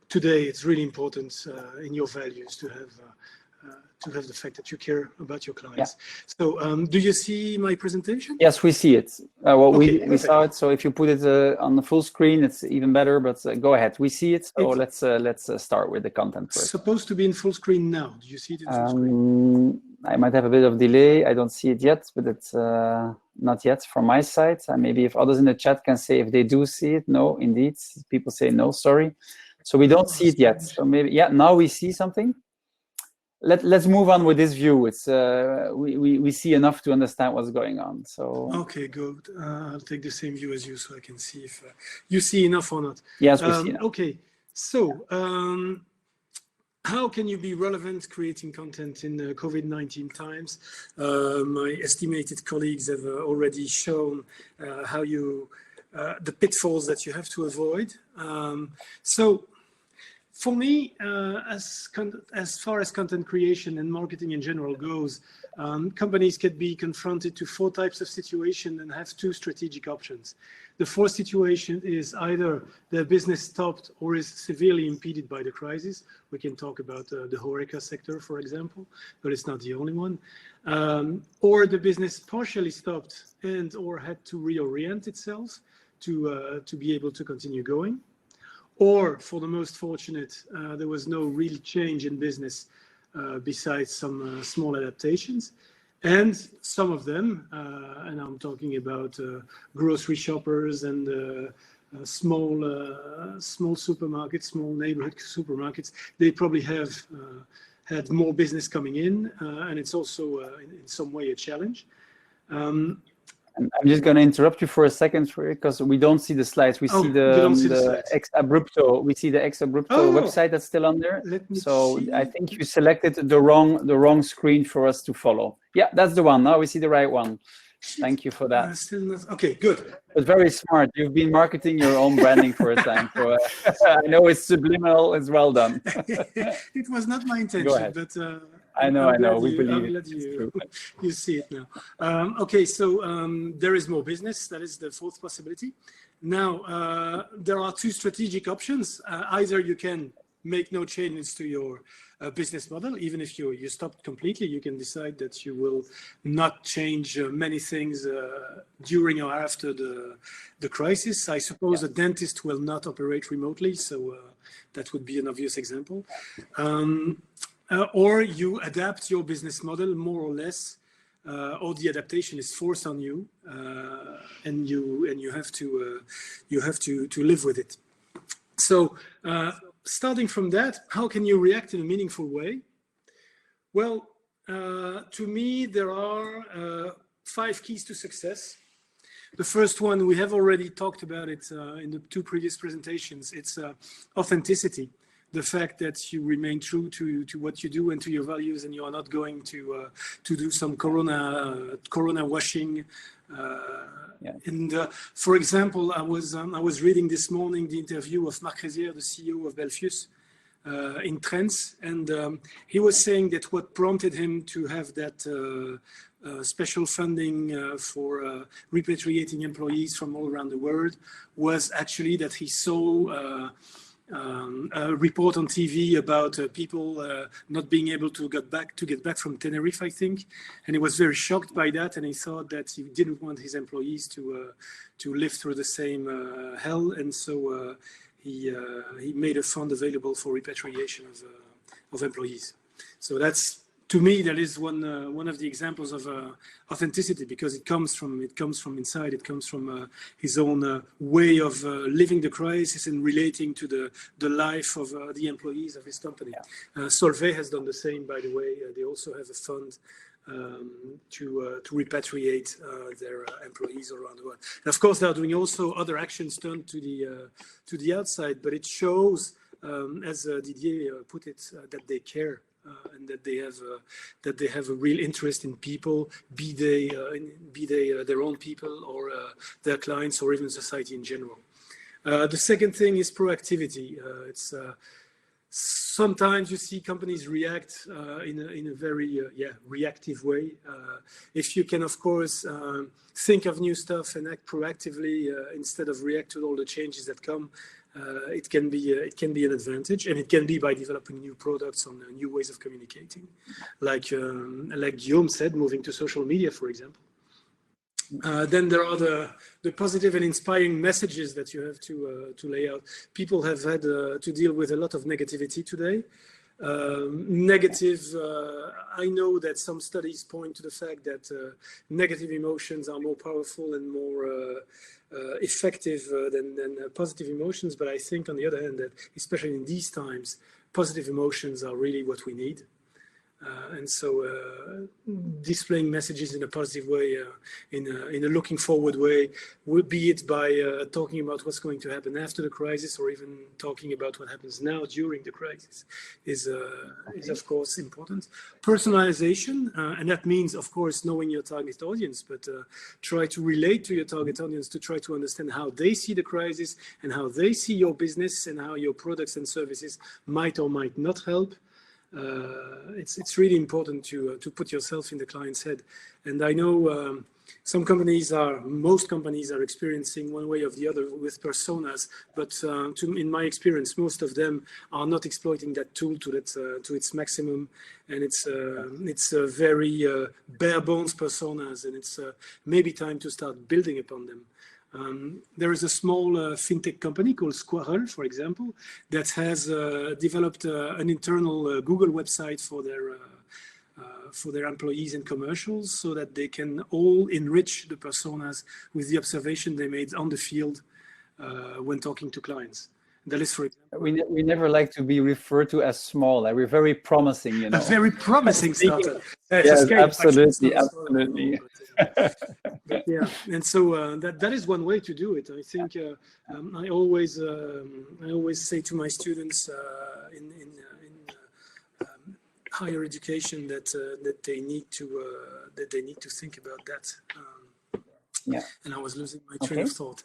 today it's really important in your values to have the fact that you care about your clients. So do you see my presentation? Yes, we see it. We saw it. So if you put it on the full screen, it's even better. But go ahead, we see it. So let's start with the content first. Supposed to be in full screen now. Do you see it in full screen? I might have a bit of delay. I don't see it yet, but it's not yet from my side. And maybe if others in the chat can say if they do see it. No, indeed. People say no, sorry. So we don't see it yet. So maybe, now we see something. Let's move on with this view. It's we see enough to understand what's going on. So okay, good. I'll take the same view as you, so I can see if you see enough or not. Yes, we see enough. Okay, so how can you be relevant creating content in COVID-19 times? My estimated colleagues have already shown how you the pitfalls that you have to avoid. So for me, as far as content creation and marketing in general goes, companies can be confronted to 4 types of situation and have 2 strategic options. The fourth situation is either their business stopped or is severely impeded by the crisis. We can talk about the HoReCa sector, for example, but it's not the only one. Or the business partially stopped and or had to reorient itself to be able to continue going. Or for the most fortunate, there was no real change in business besides some small adaptations. And some of them, and I'm talking about grocery shoppers and small supermarkets, small neighborhood supermarkets, they probably have had more business coming in, and it's also in some way a challenge. I'm just going to interrupt you for a second, because we don't see the slides. We see the ex abrupto. We see the ex abrupto website that's still on there. So I think you selected the wrong screen for us to follow. Yeah, that's the one. Now we see the right one. Thank you for that. Still not, okay, good. But very smart. You've been marketing your own branding for a time. So, I know it's subliminal. It's well done. It was not my intention, but I know. We believe it. You see it now. Okay, so there is more business. That is the fourth possibility. Now, there are two strategic options. Either you can make no changes to your business model. Even if you stopped completely, you can decide that you will not change many things during or after the crisis. I suppose a dentist will not operate remotely, so that would be an obvious example. Or you adapt your business model more or less, or the adaptation is forced on you, and you have to live with it. So starting from that, how can you react in a meaningful way? Well, to me, there are 5 keys to success. The first one, we have already talked about it in the 2 previous presentations. It's authenticity. The fact that you remain true to what you do and to your values, and you are not going to do some corona washing. And for example, I was reading this morning the interview of Marc Rézière, the CEO of Belfius, in Trends, and he was saying that what prompted him to have that special funding for repatriating employees from all around the world was actually that he saw a report on TV about people not being able to get back from Tenerife, I think, and he was very shocked by that, and he thought that he didn't want his employees to live through the same hell, and so he made a fund available for repatriation of employees. So that's, to me, that is one of the examples of authenticity, because it comes from inside. It comes from his own way of living the crisis and relating to the life of the employees of his company. Solvay has done the same, by the way. They also have a fund to repatriate their employees around the world. And of course, they are doing also other actions turned to the outside, but it shows, as Didier put it, that they care. And that they have a real interest in people, be they their own people or their clients or even society in general. The second thing is proactivity. It's sometimes you see companies react in a very reactive way. If you can, of course, think of new stuff and act proactively instead of react to all the changes that come. It can be an advantage, and it can be by developing new products or new ways of communicating, like Guillaume said, moving to social media, for example. Then there are the positive and inspiring messages that you have to lay out. People have had to deal with a lot of negativity today. I know that some studies point to the fact that negative emotions are more powerful and more effective than positive emotions. But I think, on the other hand, that especially in these times, positive emotions are really what we need. And so displaying messages in a positive way, in a looking forward way, be it by talking about what's going to happen after the crisis, or even talking about what happens now during the crisis, is of course important. Personalization, and that means, of course, knowing your target audience, but try to relate to your target audience to try to understand how they see the crisis and how they see your business and how your products and services might or might not help. It's really important to put yourself in the client's head. And I know most companies are experiencing one way or the other with personas, but in my experience, most of them are not exploiting that tool to its maximum. And it's very bare bones personas, and it's maybe time to start building upon them. There is a small fintech company called Squirrel, for example, that has developed an internal Google website for for their employees and commercials, so that they can all enrich the personas with the observation they made on the field when talking to clients. That is, for example, we never like to be referred to as small. We're very promising, you know. A very promising startup. Yes, absolutely, absolutely. But yeah, and so that is one way to do it. I think I always say to my students in higher education that they need to think about that. Yeah. And I was losing my train of thought.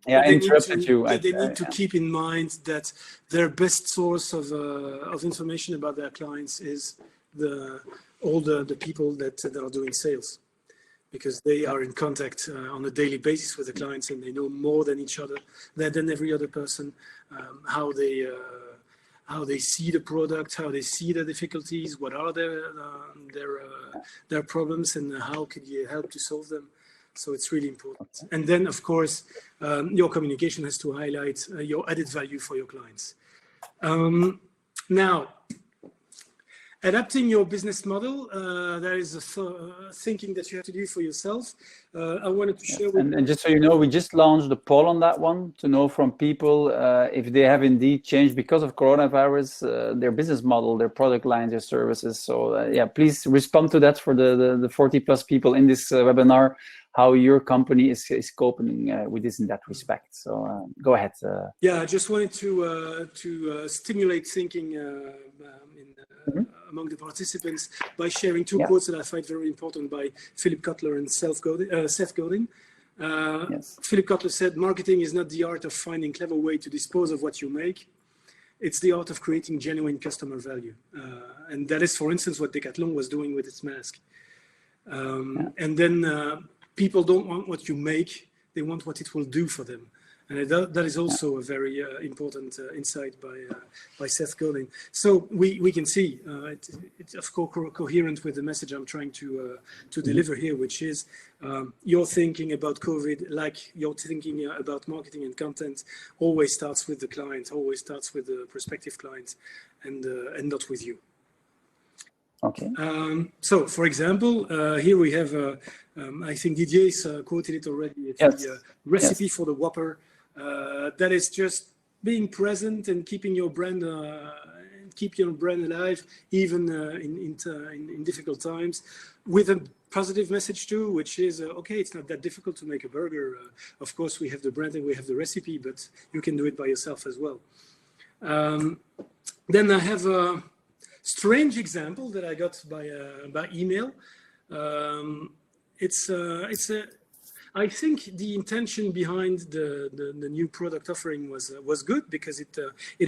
Yeah, I interrupted you. They need to keep in mind that their best source of information about their clients is all the people that are doing sales, because they are in contact on a daily basis with the clients, and they know more than each other, than every other person, how they see the product, how they see the difficulties, what are their problems, and how can you help to solve them. So it's really important. And then, of course, your communication has to highlight your added value for your clients. Now, adapting your business model, there is a thinking that you have to do for yourself. I wanted to share with you. And just so you know, we just launched a poll on that one to know from people if they have indeed changed because of coronavirus, their business model, their product lines, their services. So yeah, please respond to that for the 40 plus people in this webinar, how your company is coping with this in that respect. So go ahead. Yeah, I just wanted to stimulate thinking among the participants by sharing two quotes that I find very important by Philip Kotler and Seth Godin. Yes. Philip Kotler said, "Marketing is not the art of finding clever way to dispose of what you make. It's the art of creating genuine customer value." And that is, for instance, what Decathlon was doing with its mask. And then people don't want what you make, they want what it will do for them. And that is also a very important insight by Seth Godin. So we can see it's of course coherent with the message I'm trying to deliver here, which is your thinking about COVID, like your thinking about marketing and content, always starts with the client, always starts with the prospective client, and not with you. Okay. So, for example, here we have, I think Didier's quoted it already, it's the recipe for the Whopper. That is just being present and keeping your brand alive, even in difficult times, with a positive message too, which is, okay, it's not that difficult to make a burger. Of course, we have the brand and we have the recipe, but you can do it by yourself as well. Then I have a strange example that I got by email. I think the intention behind the new product offering was good, because it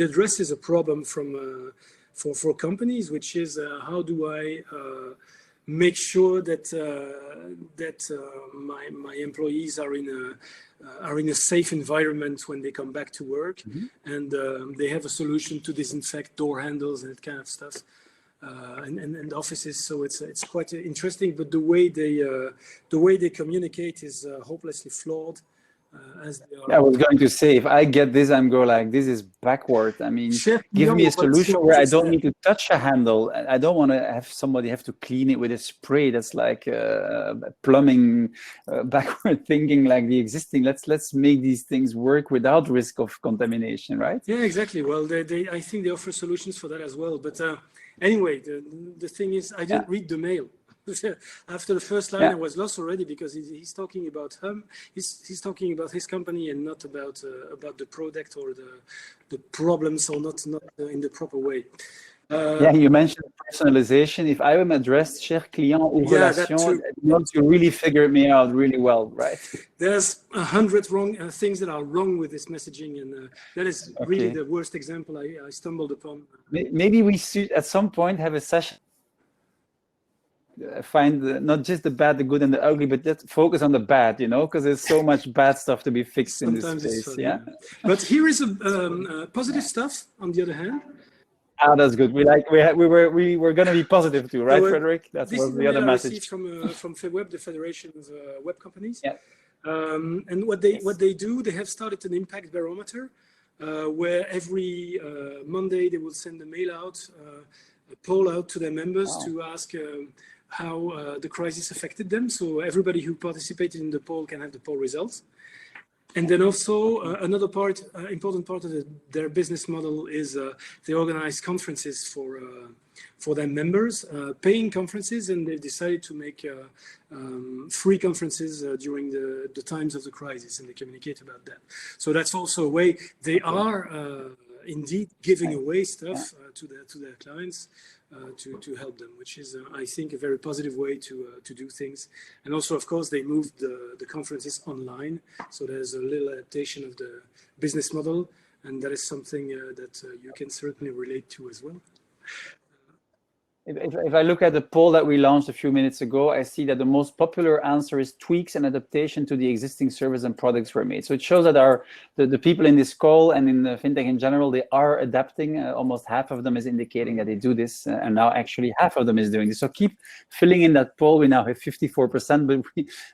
addresses a problem for companies, which is how do I make sure that my employees are in a safe environment when they come back to work, and they have a solution to disinfect door handles and that kind of stuff. And offices, so it's quite interesting. But the way they communicate is hopelessly flawed. As they are. I was going to say, if I get this, I'm going like, this is backward. I mean, give me a solution where I don't need to touch a handle. I don't want to have somebody have to clean it with a spray. That's like plumbing, backward thinking, like the existing. Let's make these things work without risk of contamination, right? Yeah, exactly. Well, I think they offer solutions for that as well. But anyway, the thing is, I didn't read the mail. After the first line, I was lost already, because he's talking about he's talking about his company and not about the product or the problems, or not in the proper way. Yeah, you mentioned personalization. If I am addressed cher client ou relation, you really figured me out really well, right? There's 100 wrong things that are wrong with this messaging, and that is really the worst example I stumbled upon. Maybe we should at some point have a session. Find not just the bad, the good, and the ugly, but just focus on the bad, because there's so much bad stuff to be fixed in this space. Yeah. But here is a positive stuff on the other hand. That's good. We were going to be positive too, right, Frédéric? That was the other message from FEWeb, the Federation of Web Companies. Yeah. And what they do, they have started an impact barometer, where every Monday they will send a mail out poll out to their members to ask how the crisis affected them. So everybody who participated in the poll can have the poll results. And then also another part, important part of their business model is they organize conferences for their members, paying conferences, and they decided to make free conferences during the times of the crisis, and they communicate about that. So that's also a way they are indeed giving away stuff to their clients to help them, which is, I think, a very positive way to do things. And also, of course, they moved the conferences online, so there's a little adaptation of the business model, and that is something that you can certainly relate to as well. If I look at the poll that we launched a few minutes ago, I see that the most popular answer is tweaks and adaptation to the existing service and products were made. So it shows that the people in this call and in the FinTech in general, they are adapting. Almost half of them is indicating that they do this, and now actually half of them is doing this. So keep filling in that poll. We now have 54%, but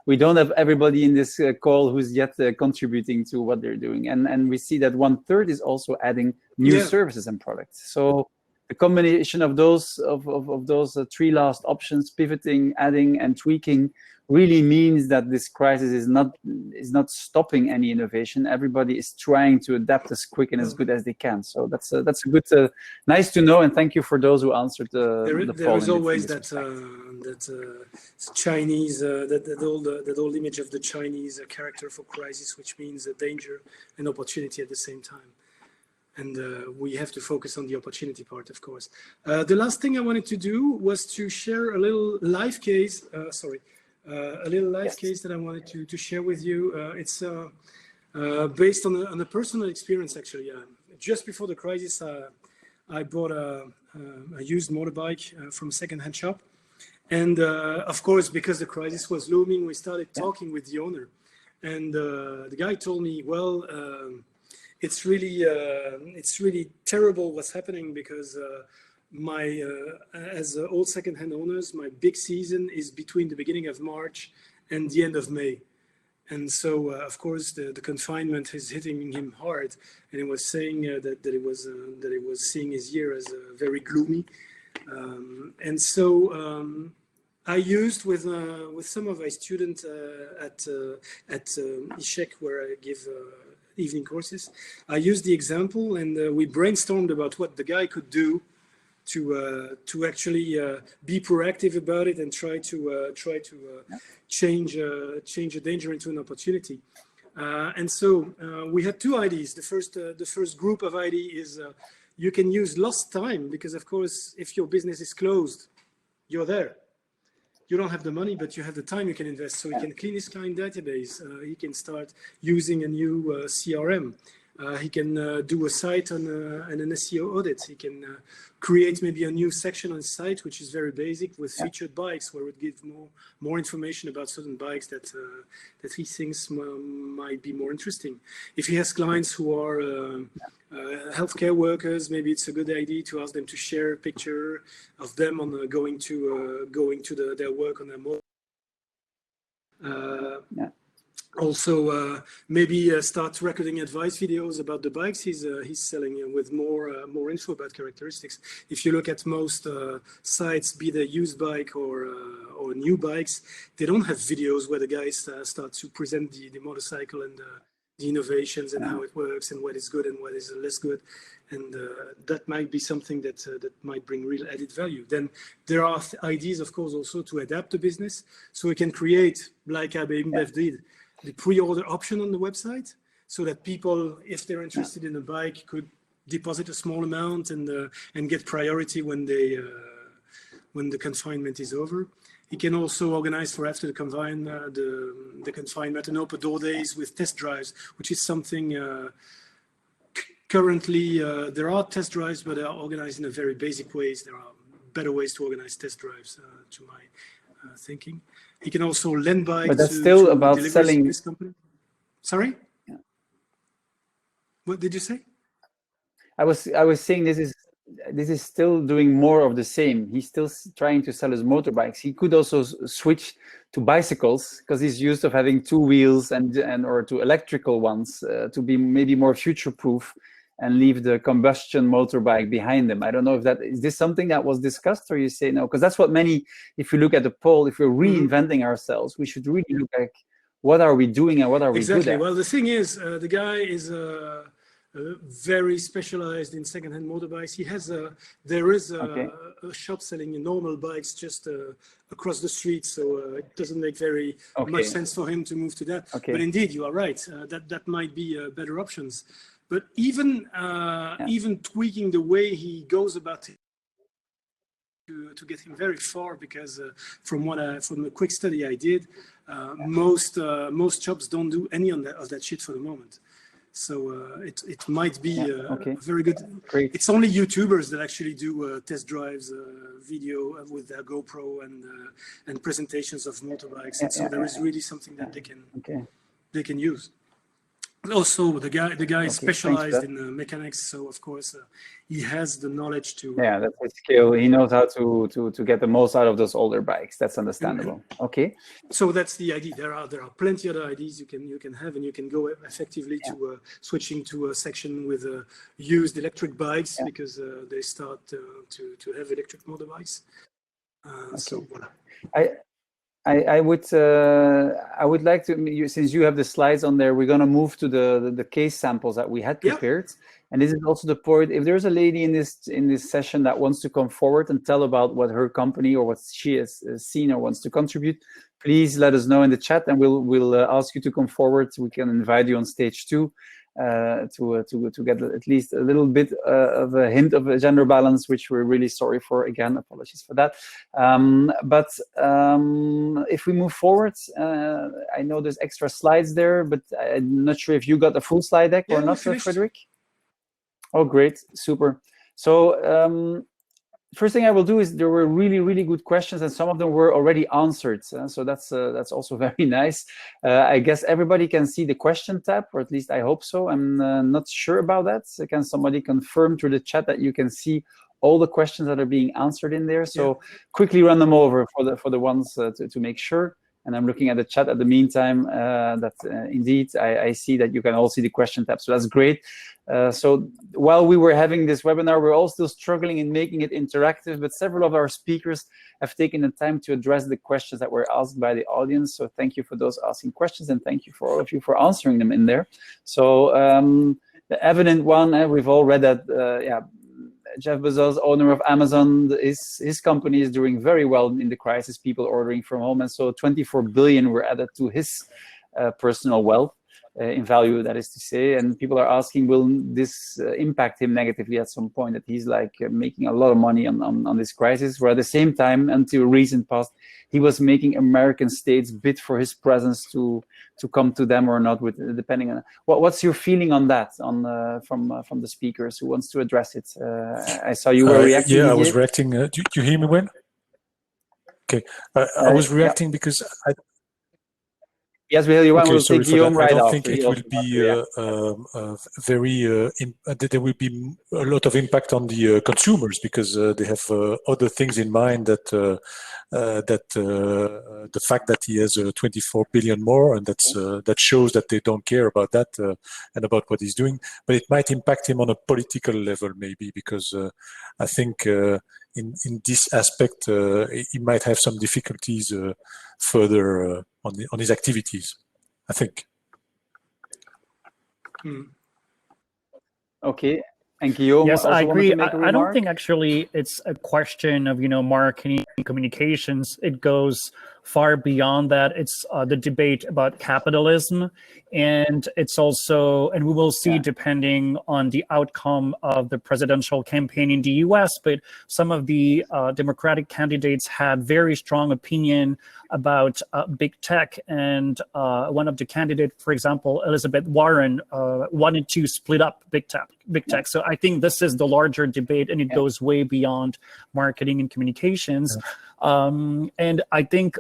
we don't have everybody in this call who's yet contributing to what they're doing. And we see that 1/3 is also adding new services and products. So the combination of those three last options, pivoting, adding, and tweaking, really means that this crisis is not stopping any innovation. Everybody is trying to adapt as quick and as good as they can. So that's a good, nice to know, and thank you for those who answered the poll. There is always that Chinese, that old image of the Chinese character for crisis, which means a danger and opportunity at the same time. And we have to focus on the opportunity part, of course. The last thing I wanted to do was to share a little live case. Case that I wanted to share with you. It's based on a personal experience, actually. Just before the crisis, I bought a used motorbike from a second-hand shop. And of course, because the crisis was looming, we started talking with the owner. And the guy told me, well, it's really terrible what's happening, because as old second-hand owners, my big season is between the beginning of March and the end of May. And so, of course, the confinement is hitting him hard. And he was saying that he was seeing his year as very gloomy. And so I used with some of my students at ISHEC, where I give evening courses, I used the example, and we brainstormed about what the guy could do to actually be proactive about it and try to change a danger into an opportunity. And so we had two ideas. The first group of idea is you can use lost time, because of course, if your business is closed, you're there. You don't have the money, but you have the time you can invest. So he can clean his client database. He can start using a new CRM. He can do a site and an SEO audit. He can create maybe a new section on his site, which is very basic, with featured bikes, where it would give more information about certain bikes that he thinks might be more interesting. If he has clients who are healthcare workers, maybe it's a good idea to ask them to share a picture of them on going to their work on their mobile. Also, maybe start recording advice videos about the bikes he's selling, with more info about characteristics. If you look at most sites, be they used bike or new bikes, they don't have videos where the guys start to present the motorcycle and the innovations and how it works and what is good and what is less good. And that might be something that might bring real added value. Then there are ideas, of course, also to adapt the business. So we can create, like IBM did, the pre-order option on the website, so that people, if they're interested in a bike, could deposit a small amount and get priority when the confinement is over. He can also organize for after the confinement an open door days with test drives, which is something currently there are test drives, but they are organized in a very basic ways. There are better ways to organize test drives, to my thinking. He can also lend bikes. But that's still about selling. This company. Sorry? Yeah. What did you say? I was saying this is still doing more of the same. He's still trying to sell his motorbikes. He could also switch to bicycles, because he's used to having two wheels or to electrical ones to be maybe more future-proof. and leave the combustion motorbike behind them. I don't know if that is this something that was discussed, or you say no, because that's what many. If you look at the poll, if we're reinventing ourselves, we should really look at what are we doing and what are we good at. Well, the thing is, the guy is very specialized in second-hand motorbikes. He has there is a shop selling normal bikes just across the street, so it doesn't make very much sense for him to move to that. But indeed, you are right. That might be better options. But even even tweaking the way he goes about it to get him very far, because from the quick study I did, most shops don't do any of that shit for the moment. So it might be very good. Great. It's only YouTubers that actually do test drives, video with their GoPro and presentations of motorbikes. And so there is really something that they can use. Also, the guy is specialized in mechanics, so of course he has the knowledge to. Yeah, that's his skill. He knows how to get the most out of those older bikes. That's understandable. Okay. So that's the idea. There are plenty other ideas you can have, and you can go effectively to switching to a section with used electric bikes because they start to have electric motorbikes. So voilà. I would like to, since you have the slides on there, we're going to move to the case samples that we had prepared. And this is also the point, if there's a lady in this session that wants to come forward and tell about what her company or what she has seen or wants to contribute, please let us know in the chat, and we'll ask you to come forward. We can invite you on stage 2 to get at least a little bit of a hint of a gender balance, which we're really sorry for. Again, apologies for that. But if we move forward, I know there's extra slides there, but I'm not sure if you got the full slide deck or not, Frédéric. Oh, great, super. So first thing I will do is, there were really, really good questions, and some of them were already answered. So that's also very nice. I guess everybody can see the question tab, or at least I hope so. I'm not sure about that. So can somebody confirm through the chat that you can see all the questions that are being answered in there? So quickly run them over for the ones to make sure. And I'm looking at the chat at the meantime, that indeed I see that you can all see the question tab. So that's great. So while we were having this webinar, we're all still struggling in making it interactive, but several of our speakers have taken the time to address the questions that were asked by the audience. So thank you for those asking questions, and thank you for all of you for answering them in there. So the evident one, we've all read that, Jeff Bezos, owner of Amazon, his company is doing very well in the crisis, people ordering from home. And so 24 billion were added to his personal wealth in value, that is to say. And people are asking, will this impact him negatively at some point, that he's like making a lot of money on this crisis, where at the same time, until recent past, he was making American states bid for his presence to come to them or not, with depending on what's your feeling on that, from the speakers. Who wants to address it? I saw you were reacting. I was reacting. Do you hear me well? Okay, I was reacting because yes, we hear you. We'll take Guillaume right after. I don't think it will be there will be a lot of impact on the consumers, because they have other things in mind, that the fact that he has 24 billion more, and that shows that they don't care about that and about what he's doing. But it might impact him on a political level, maybe, because I think in this aspect he might have some difficulties further on his activities, I think. Okay. And Guillaume, yes, I agree. I don't think actually it's a question of, marketing and communications. It goes far beyond that. It's the debate about capitalism, and it's also, and we will see depending on the outcome of the presidential campaign in the US, but some of the Democratic candidates had very strong opinion about big tech, and one of the candidates, for example, Elizabeth Warren, wanted to split up big tech. So I think this is the larger debate, and it goes way beyond marketing and communications. And I think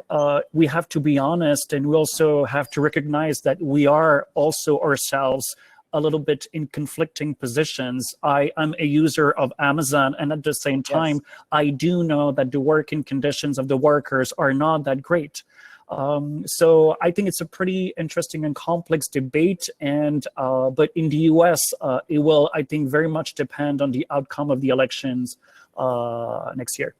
we have to be honest, and we also have to recognize that we are also ourselves a little bit in conflicting positions. I am a user of Amazon, and at the same time, I do know that the working conditions of the workers are not that great. So I think it's a pretty interesting and complex debate. And but in the US, it will, I think, very much depend on the outcome of the elections next year.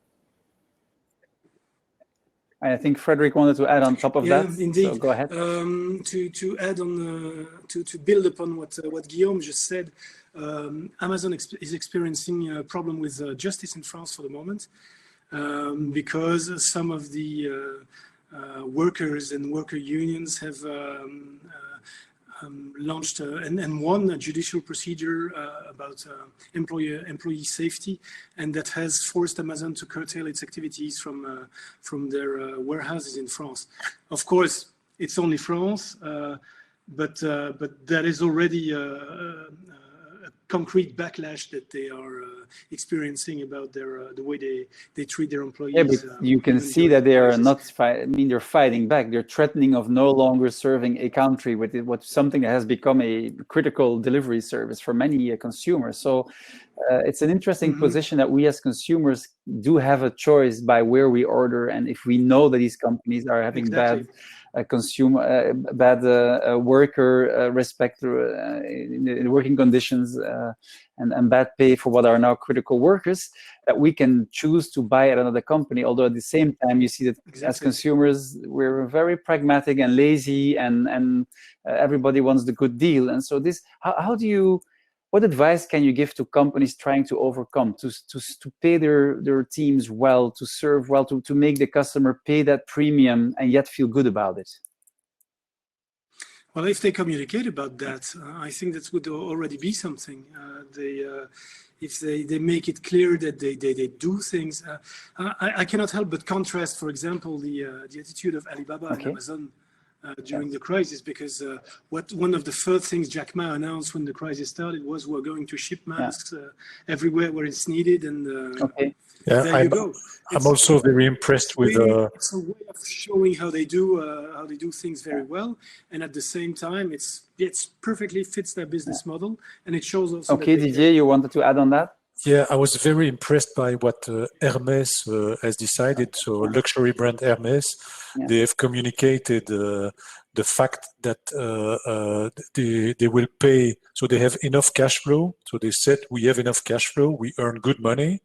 I think Frédéric wanted to add on top of that. Indeed. So go ahead. To add on, to build upon what Guillaume just said, Amazon is experiencing a problem with justice in France for the moment, because some of the workers and worker unions have launched and won a judicial procedure about employee safety, and that has forced Amazon to curtail its activities from their warehouses in France. Of course, it's only France, but that is already a concrete backlash that they are experiencing about their the way they treat their employees. Yeah, but you can see that they are not they're fighting back. They're threatening of no longer serving a country with something that has become a critical delivery service for many consumers. So it's an interesting position that we as consumers do have a choice by where we order, and if we know that these companies are having bad worker respect in working conditions and bad pay for what are now critical workers, that we can choose to buy at another company. Although at the same time, you see that as consumers, we're very pragmatic and lazy, and everybody wants the good deal. And so this, what advice can you give to companies trying to overcome, to pay their teams well, to serve well, to make the customer pay that premium and yet feel good about it? Well, if they communicate about that, I think that would already be something. If they make it clear that they do things. I cannot help but contrast, for example, the attitude of Alibaba and Amazon during the crisis, because one of the first things Jack Ma announced when the crisis started was we're going to ship masks everywhere where it's needed, and there you go. I'm also very impressed with. It's a way of showing how they do things very well, and at the same time, it's perfectly fits their business model, and it shows also. Okay, Didier, you wanted to add on that? Yeah, I was very impressed by what Hermès has decided. So luxury brand Hermès, they have communicated the fact that they will pay. So they have enough cash flow. So they said, we have enough cash flow, we earn good money.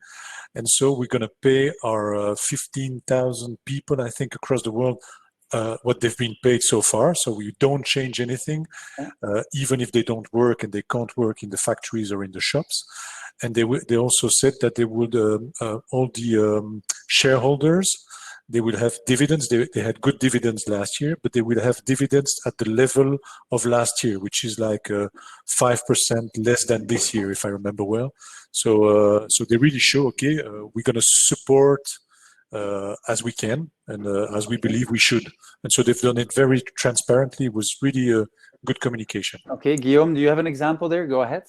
And so we're going to pay our 15,000 people, I think, across the world, what they've been paid so far. So we don't change anything, even if they don't work and they can't work in the factories or in the shops. And they also said that they would, all the shareholders, they will have dividends. They had good dividends last year, but they will have dividends at the level of last year, which is like 5% less than this year, if I remember well. So they really show, okay, we're going to support as we can and as we believe we should. And so they've done it very transparently. It was really a good communication. Okay, Guillaume, do you have an example there? Go ahead.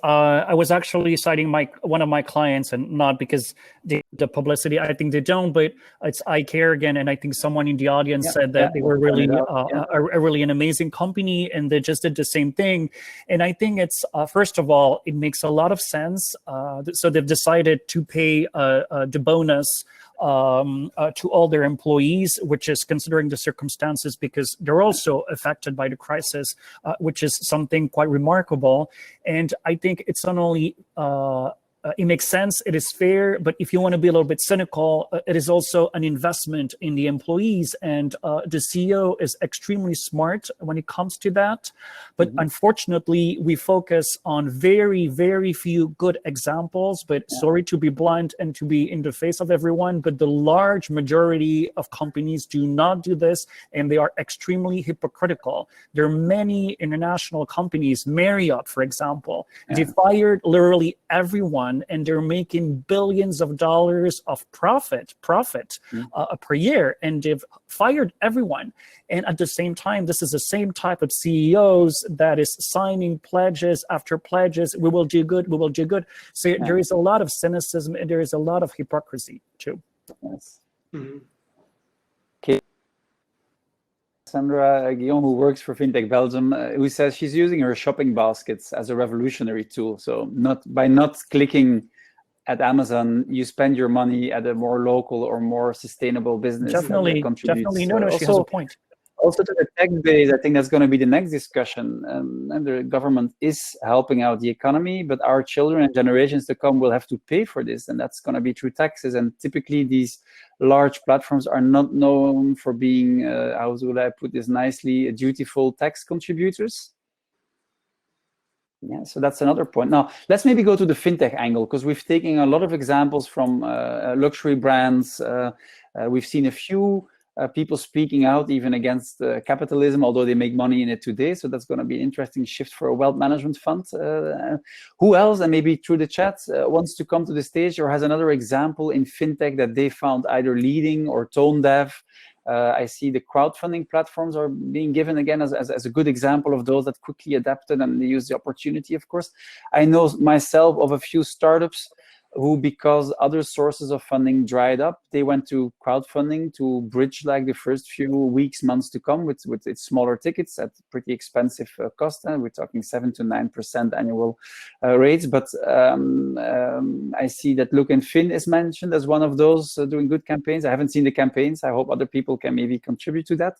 I was actually citing one of my clients, and not because the publicity, I think they don't, but it's iCare again. And I think someone in the audience said that they were really really an amazing company, and they just did the same thing. And I think it's first of all, it makes a lot of sense. So they've decided to pay the bonus to all their employees, which is considering the circumstances, because they're also affected by the crisis, which is something quite remarkable. And I think it's not only it makes sense, it is fair, but if you want to be a little bit cynical, it is also an investment in the employees, and the CEO is extremely smart when it comes to that. But unfortunately, we focus on very, very few good examples, but sorry to be blunt and to be in the face of everyone, but the large majority of companies do not do this, and they are extremely hypocritical. There are many international companies, Marriott, for example, they fired literally everyone, and they're making billions of dollars of profit per year, and they've fired everyone. And at the same time, this is the same type of CEOs that is signing pledges after pledges. We will do good. We will do good. So there is a lot of cynicism, and there is a lot of hypocrisy too. Yes. Okay. Sandra Guillaume, who works for FinTech Belgium, who says she's using her shopping baskets as a revolutionary tool. So by not clicking at Amazon, you spend your money at a more local or more sustainable business. Definitely. No, she has a point. Also to the tech base, I think that's going to be the next discussion. And the government is helping out the economy, but our children and generations to come will have to pay for this. And that's going to be through taxes. And typically these large platforms are not known for being, how would I put this nicely, dutiful tax contributors. Yeah, so that's another point. Now, let's maybe go to the fintech angle, because we've taken a lot of examples from luxury brands. We've seen a few people speaking out even against capitalism, although they make money in it today. So that's going to be an interesting shift for a wealth management fund. Who else, and maybe through the chat, wants to come to the stage or has another example in fintech that they found either leading or tone deaf? I see the crowdfunding platforms are being given again as a good example of those that quickly adapted and they use the opportunity, of course. I know myself of a few startups who, because other sources of funding dried up, they went to crowdfunding to bridge like the first few weeks, months to come with its smaller tickets at pretty expensive cost. We're talking 7 to 9% annual rates. But I see that Look and Fin is mentioned as one of those doing good campaigns. I haven't seen the campaigns. I hope other people can maybe contribute to that.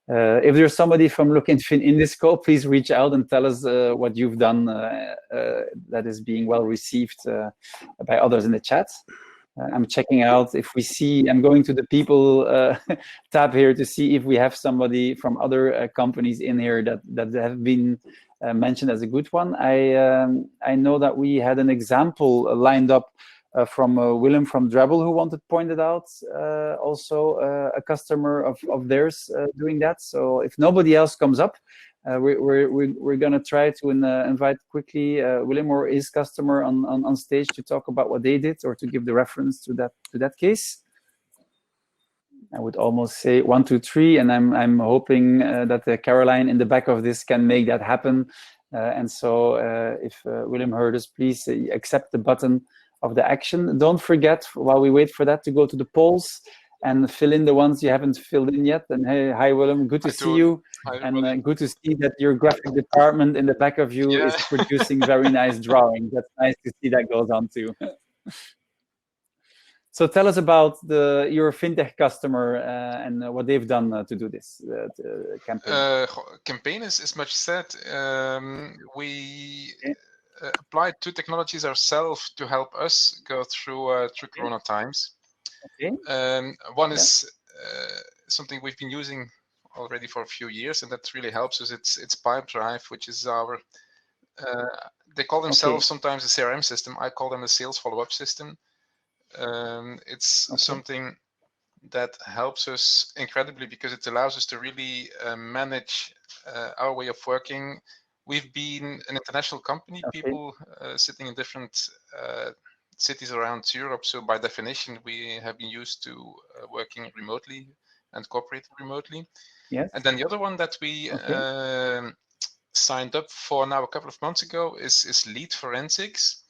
If there's somebody from Look and Fin in this call, please reach out and tell us what you've done that is being well received by others in the chat. I'm checking out if we see, I'm going to the people tab here to see if we have somebody from other companies in here that have been mentioned as a good one. I know that we had an example lined up from Willem from Drabble, who pointed out also a customer of theirs doing that. So if nobody else comes up, we're going to try to invite quickly Willem or his customer on stage to talk about what they did or to give the reference to that case. I would almost say 1, 2, 3, and I'm hoping that Caroline in the back of this can make that happen. And so if Willem heard us, please accept the button of the action. Don't forget, while we wait for that, to go to the polls and fill in the ones you haven't filled in yet. And hey, hi Willem, good to see you. Hi, and good to see that your graphic department in the back of you is producing very nice drawings. That's nice to see that goes on too. So tell us about your fintech customer and what they've done to do this campaign. Campaign is much said. We applied 2 technologies ourselves to help us go through Corona times. Okay. One is something we've been using already for a few years, and that really helps us. It's Pipedrive, which is our. They call themselves sometimes a CRM system. I call them a sales follow-up system. It's something that helps us incredibly because it allows us to really manage our way of working. We've been an international company, people sitting in different cities around Europe. So by definition, we have been used to working remotely and cooperating remotely. Yes. And then the other one that we signed up for now a couple of months ago is lead forensics.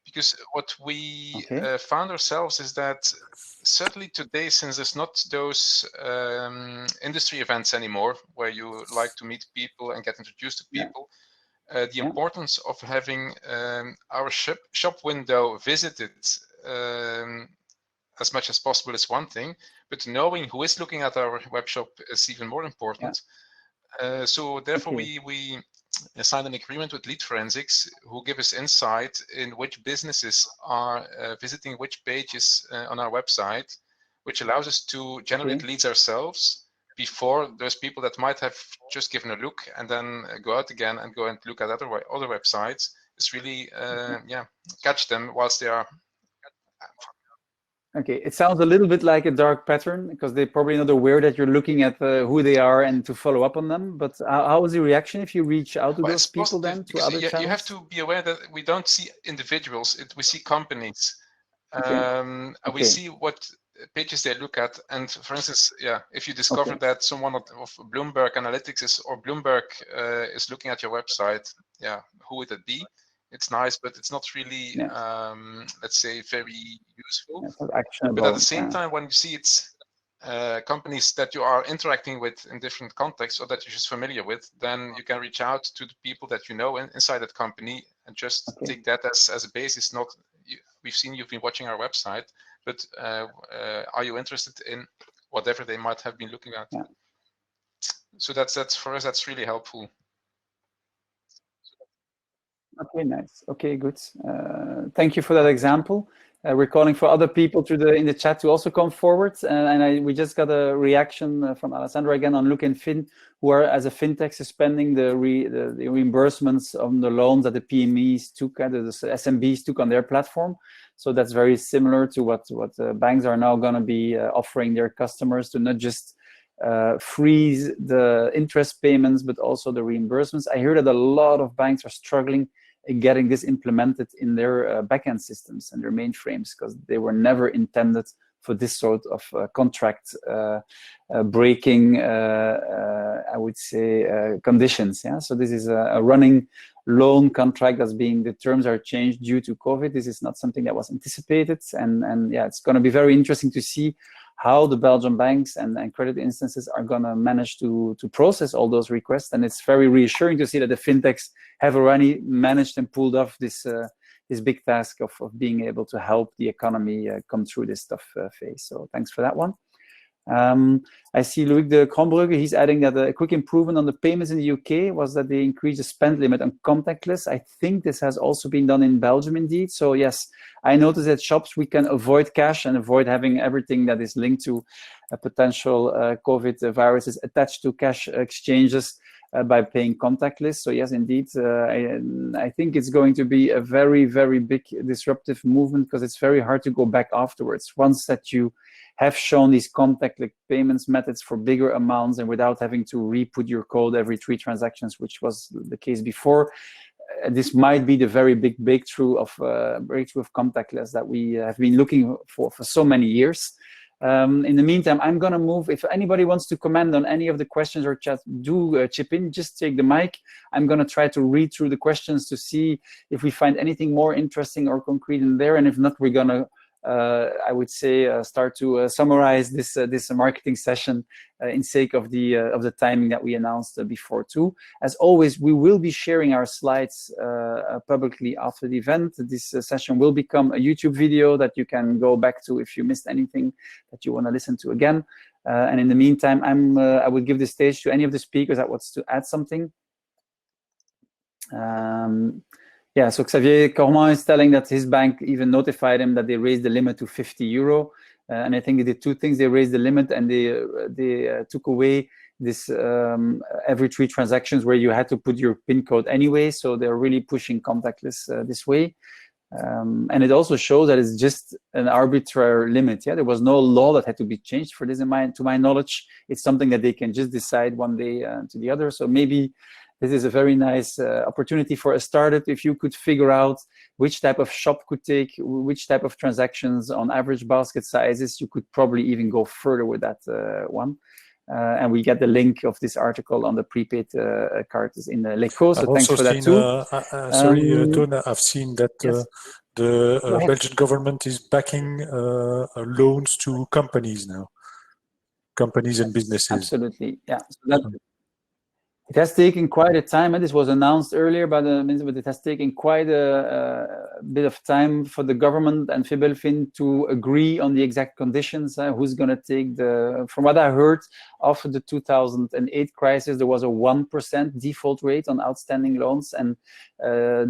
Because what we found ourselves is that certainly today, since there's not those industry events anymore where you like to meet people and get introduced to people, the importance of having our shop window visited as much as possible is one thing, but knowing who is looking at our web shop is even more important. So therefore, we signed an agreement with Lead Forensics, who give us insight in which businesses are visiting which pages on our website, which allows us to generate leads ourselves before those people that might have just given a look and then go out again and go and look at other websites. It's really, catch them whilst they are. Okay, it sounds a little bit like a dark pattern because they're probably not aware that you're looking at who they are and to follow up on them. But how was the reaction if you reach out to those people then to other channels? You have to be aware that we don't see individuals; we see companies. And we see what pages they look at. And for instance, if you discover that someone of Bloomberg Analytics or Bloomberg is looking at your website, who would it be? It's nice, but it's not really, let's say, very useful. But at the same time, when you see it's companies that you are interacting with in different contexts or that you're just familiar with, then you can reach out to the people that you know inside that company and just take that as a basis. we've seen you've been watching our website, but are you interested in whatever they might have been looking at? Yeah. So that's for us, that's really helpful. Okay, nice. Okay, good. Thank you for that example. We're calling for other people in the chat to also come forward. We just got a reaction from Alessandra again on Look and Fin, who are, as a fintech, suspending the reimbursements on the loans that the PMEs took, the SMBs took on their platform. So that's very similar to what banks are now going to be offering their customers, to not just freeze the interest payments, but also the reimbursements. I hear that a lot of banks are struggling in getting this implemented in their backend systems and their mainframes, because they were never intended for this sort of contract breaking, I would say, conditions. Yeah. So this is a running loan contract that's the terms are changed due to COVID. This is not something that was anticipated. And yeah, it's going to be very interesting to see how the Belgian banks and credit instances are going to manage to process all those requests. And it's very reassuring to see that the fintechs have already managed and pulled off this big task of being able to help the economy come through this tough phase. So thanks for that one. I see Loïc de Krombrugge, he's adding that a quick improvement on the payments in the UK was that they increased the spend limit on contactless. I think this has also been done in Belgium indeed. So yes, I noticed at shops we can avoid cash and avoid having everything that is linked to potential COVID viruses attached to cash exchanges by paying contactless. So yes, indeed, I think it's going to be a very, very big disruptive movement, because it's very hard to go back afterwards. Once that you have shown these contactless payments methods for bigger amounts and without having to re-put your code every 3 transactions, which was the case before, this might be the very big breakthrough of contactless that we have been looking for so many years. In the meantime, I'm going to move. If anybody wants to comment on any of the questions or chat, do chip in. Just take the mic. I'm going to try to read through the questions to see if we find anything more interesting or concrete in there. And if not, we're going to, I would say, start to summarize this marketing session in sake of the timing that we announced before too. As always, we will be sharing our slides publicly after the event. This session will become a YouTube video that you can go back to if you missed anything that you want to listen to again. And in the meantime, I would give the stage to any of the speakers that wants to add something. Yeah, so Xavier Cormand is telling that his bank even notified him that they raised the limit to €50. And I think they did 2 things. They raised the limit and they took away this every 3 transactions where you had to put your PIN code anyway. So they're really pushing contactless this way. And it also shows that it's just an arbitrary limit. Yeah, there was no law that had to be changed for this. To my knowledge, it's something that they can just decide one day to the other. So maybe this is a very nice opportunity for a startup. If you could figure out which type of shop could take which type of transactions on average basket sizes, you could probably even go further with that one. And we get the link of this article on the prepaid cards in L'Echo. So thanks for that too. Sorry, Toon, I've seen that yes. The Belgian government is backing loans to companies now, companies and businesses. Absolutely, yeah. So it has taken quite a time, and this was announced earlier by the minister, but it has taken quite a bit of time for the government and FinTech to agree on the exact conditions. Who's going to take from what I heard, after the 2008 crisis, there was a 1% default rate on outstanding loans, and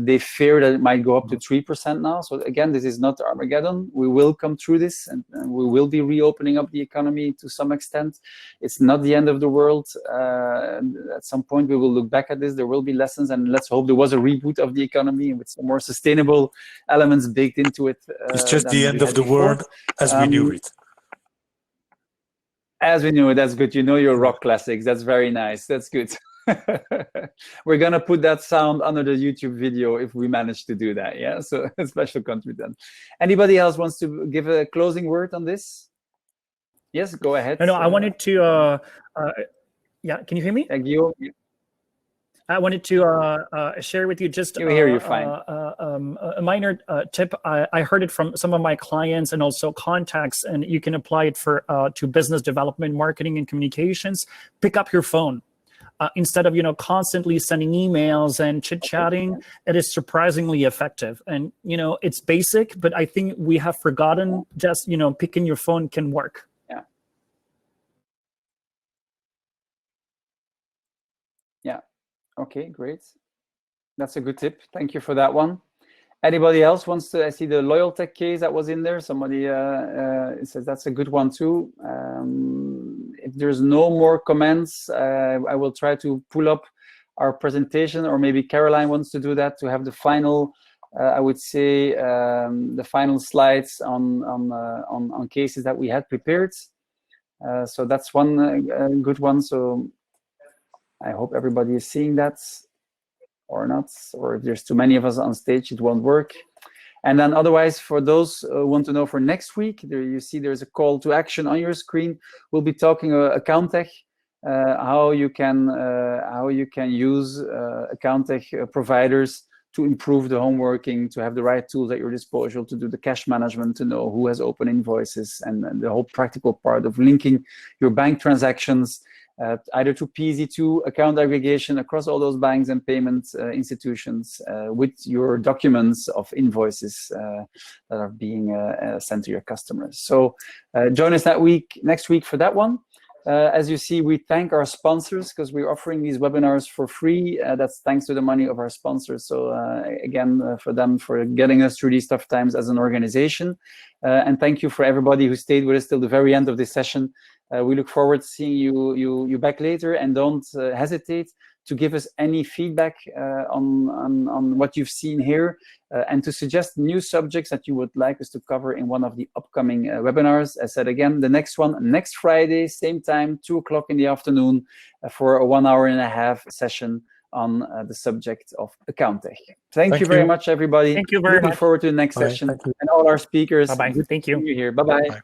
they fear that it might go up to 3% now. So again, this is not Armageddon. We will come through this, and we will be reopening up the economy to some extent. It's not the end of the world. At some point, we will look back at this. There will be lessons, and let's hope there was a reboot of the economy with some more sustainable elements baked into it. It's just the end of the world as we knew it. As we knew it, that's good. You know your rock classics. That's very nice. That's good. We're going to put that sound under the YouTube video if we manage to do that. Yeah, so a special content then. Anybody else wants to give a closing word on this? Yes, go ahead. No, I wanted to... yeah, can you hear me? Guillaume? I wanted to share with you just a minor tip. I heard it from some of my clients and also contacts, and you can apply it for to business development, marketing, and communications. Pick up your phone. instead of constantly sending emails and chit-chatting, it is surprisingly effective. And it's basic, but I think we have forgotten just picking your phone can work. Yeah. Okay, great. That's a good tip. Thank you for that one. Anybody else wants to? I see the Loyaltech case that was in there. Somebody says that's a good one too. If there's no more comments, I will try to pull up our presentation, or maybe Caroline wants to do that to have the final, I would say, the final slides on cases that we had prepared. So that's one good one. So I hope everybody is seeing that. Or not, or if there's too many of us on stage, it won't work. And then otherwise, for those who want to know for next week, there you see there's a call to action on your screen. We'll be talking AccountTech, how you can use AccountTech providers to improve the home working, to have the right tools at your disposal, to do the cash management, to know who has open invoices, and the whole practical part of linking your bank transactions either to PZ2 account aggregation across all those banks and payment institutions with your documents of invoices that are being sent to your customers. So join us next week for that one. As you see, we thank our sponsors because we're offering these webinars for free. That's thanks to the money of our sponsors. So again, for them for getting us through these tough times as an organization. And thank you for everybody who stayed with us till the very end of this session. We look forward to seeing you back later, and don't hesitate to give us any feedback on what you've seen here, and to suggest new subjects that you would like us to cover in one of the upcoming webinars. I said again, the next one next Friday, same time, 2 o'clock in the afternoon, for a 1.5-hour session on the subject of AccountTech. Thank you very much, everybody. Thank you very much. Looking forward to the next session. And all our speakers. Bye-bye. Thank you. Here. Bye-bye.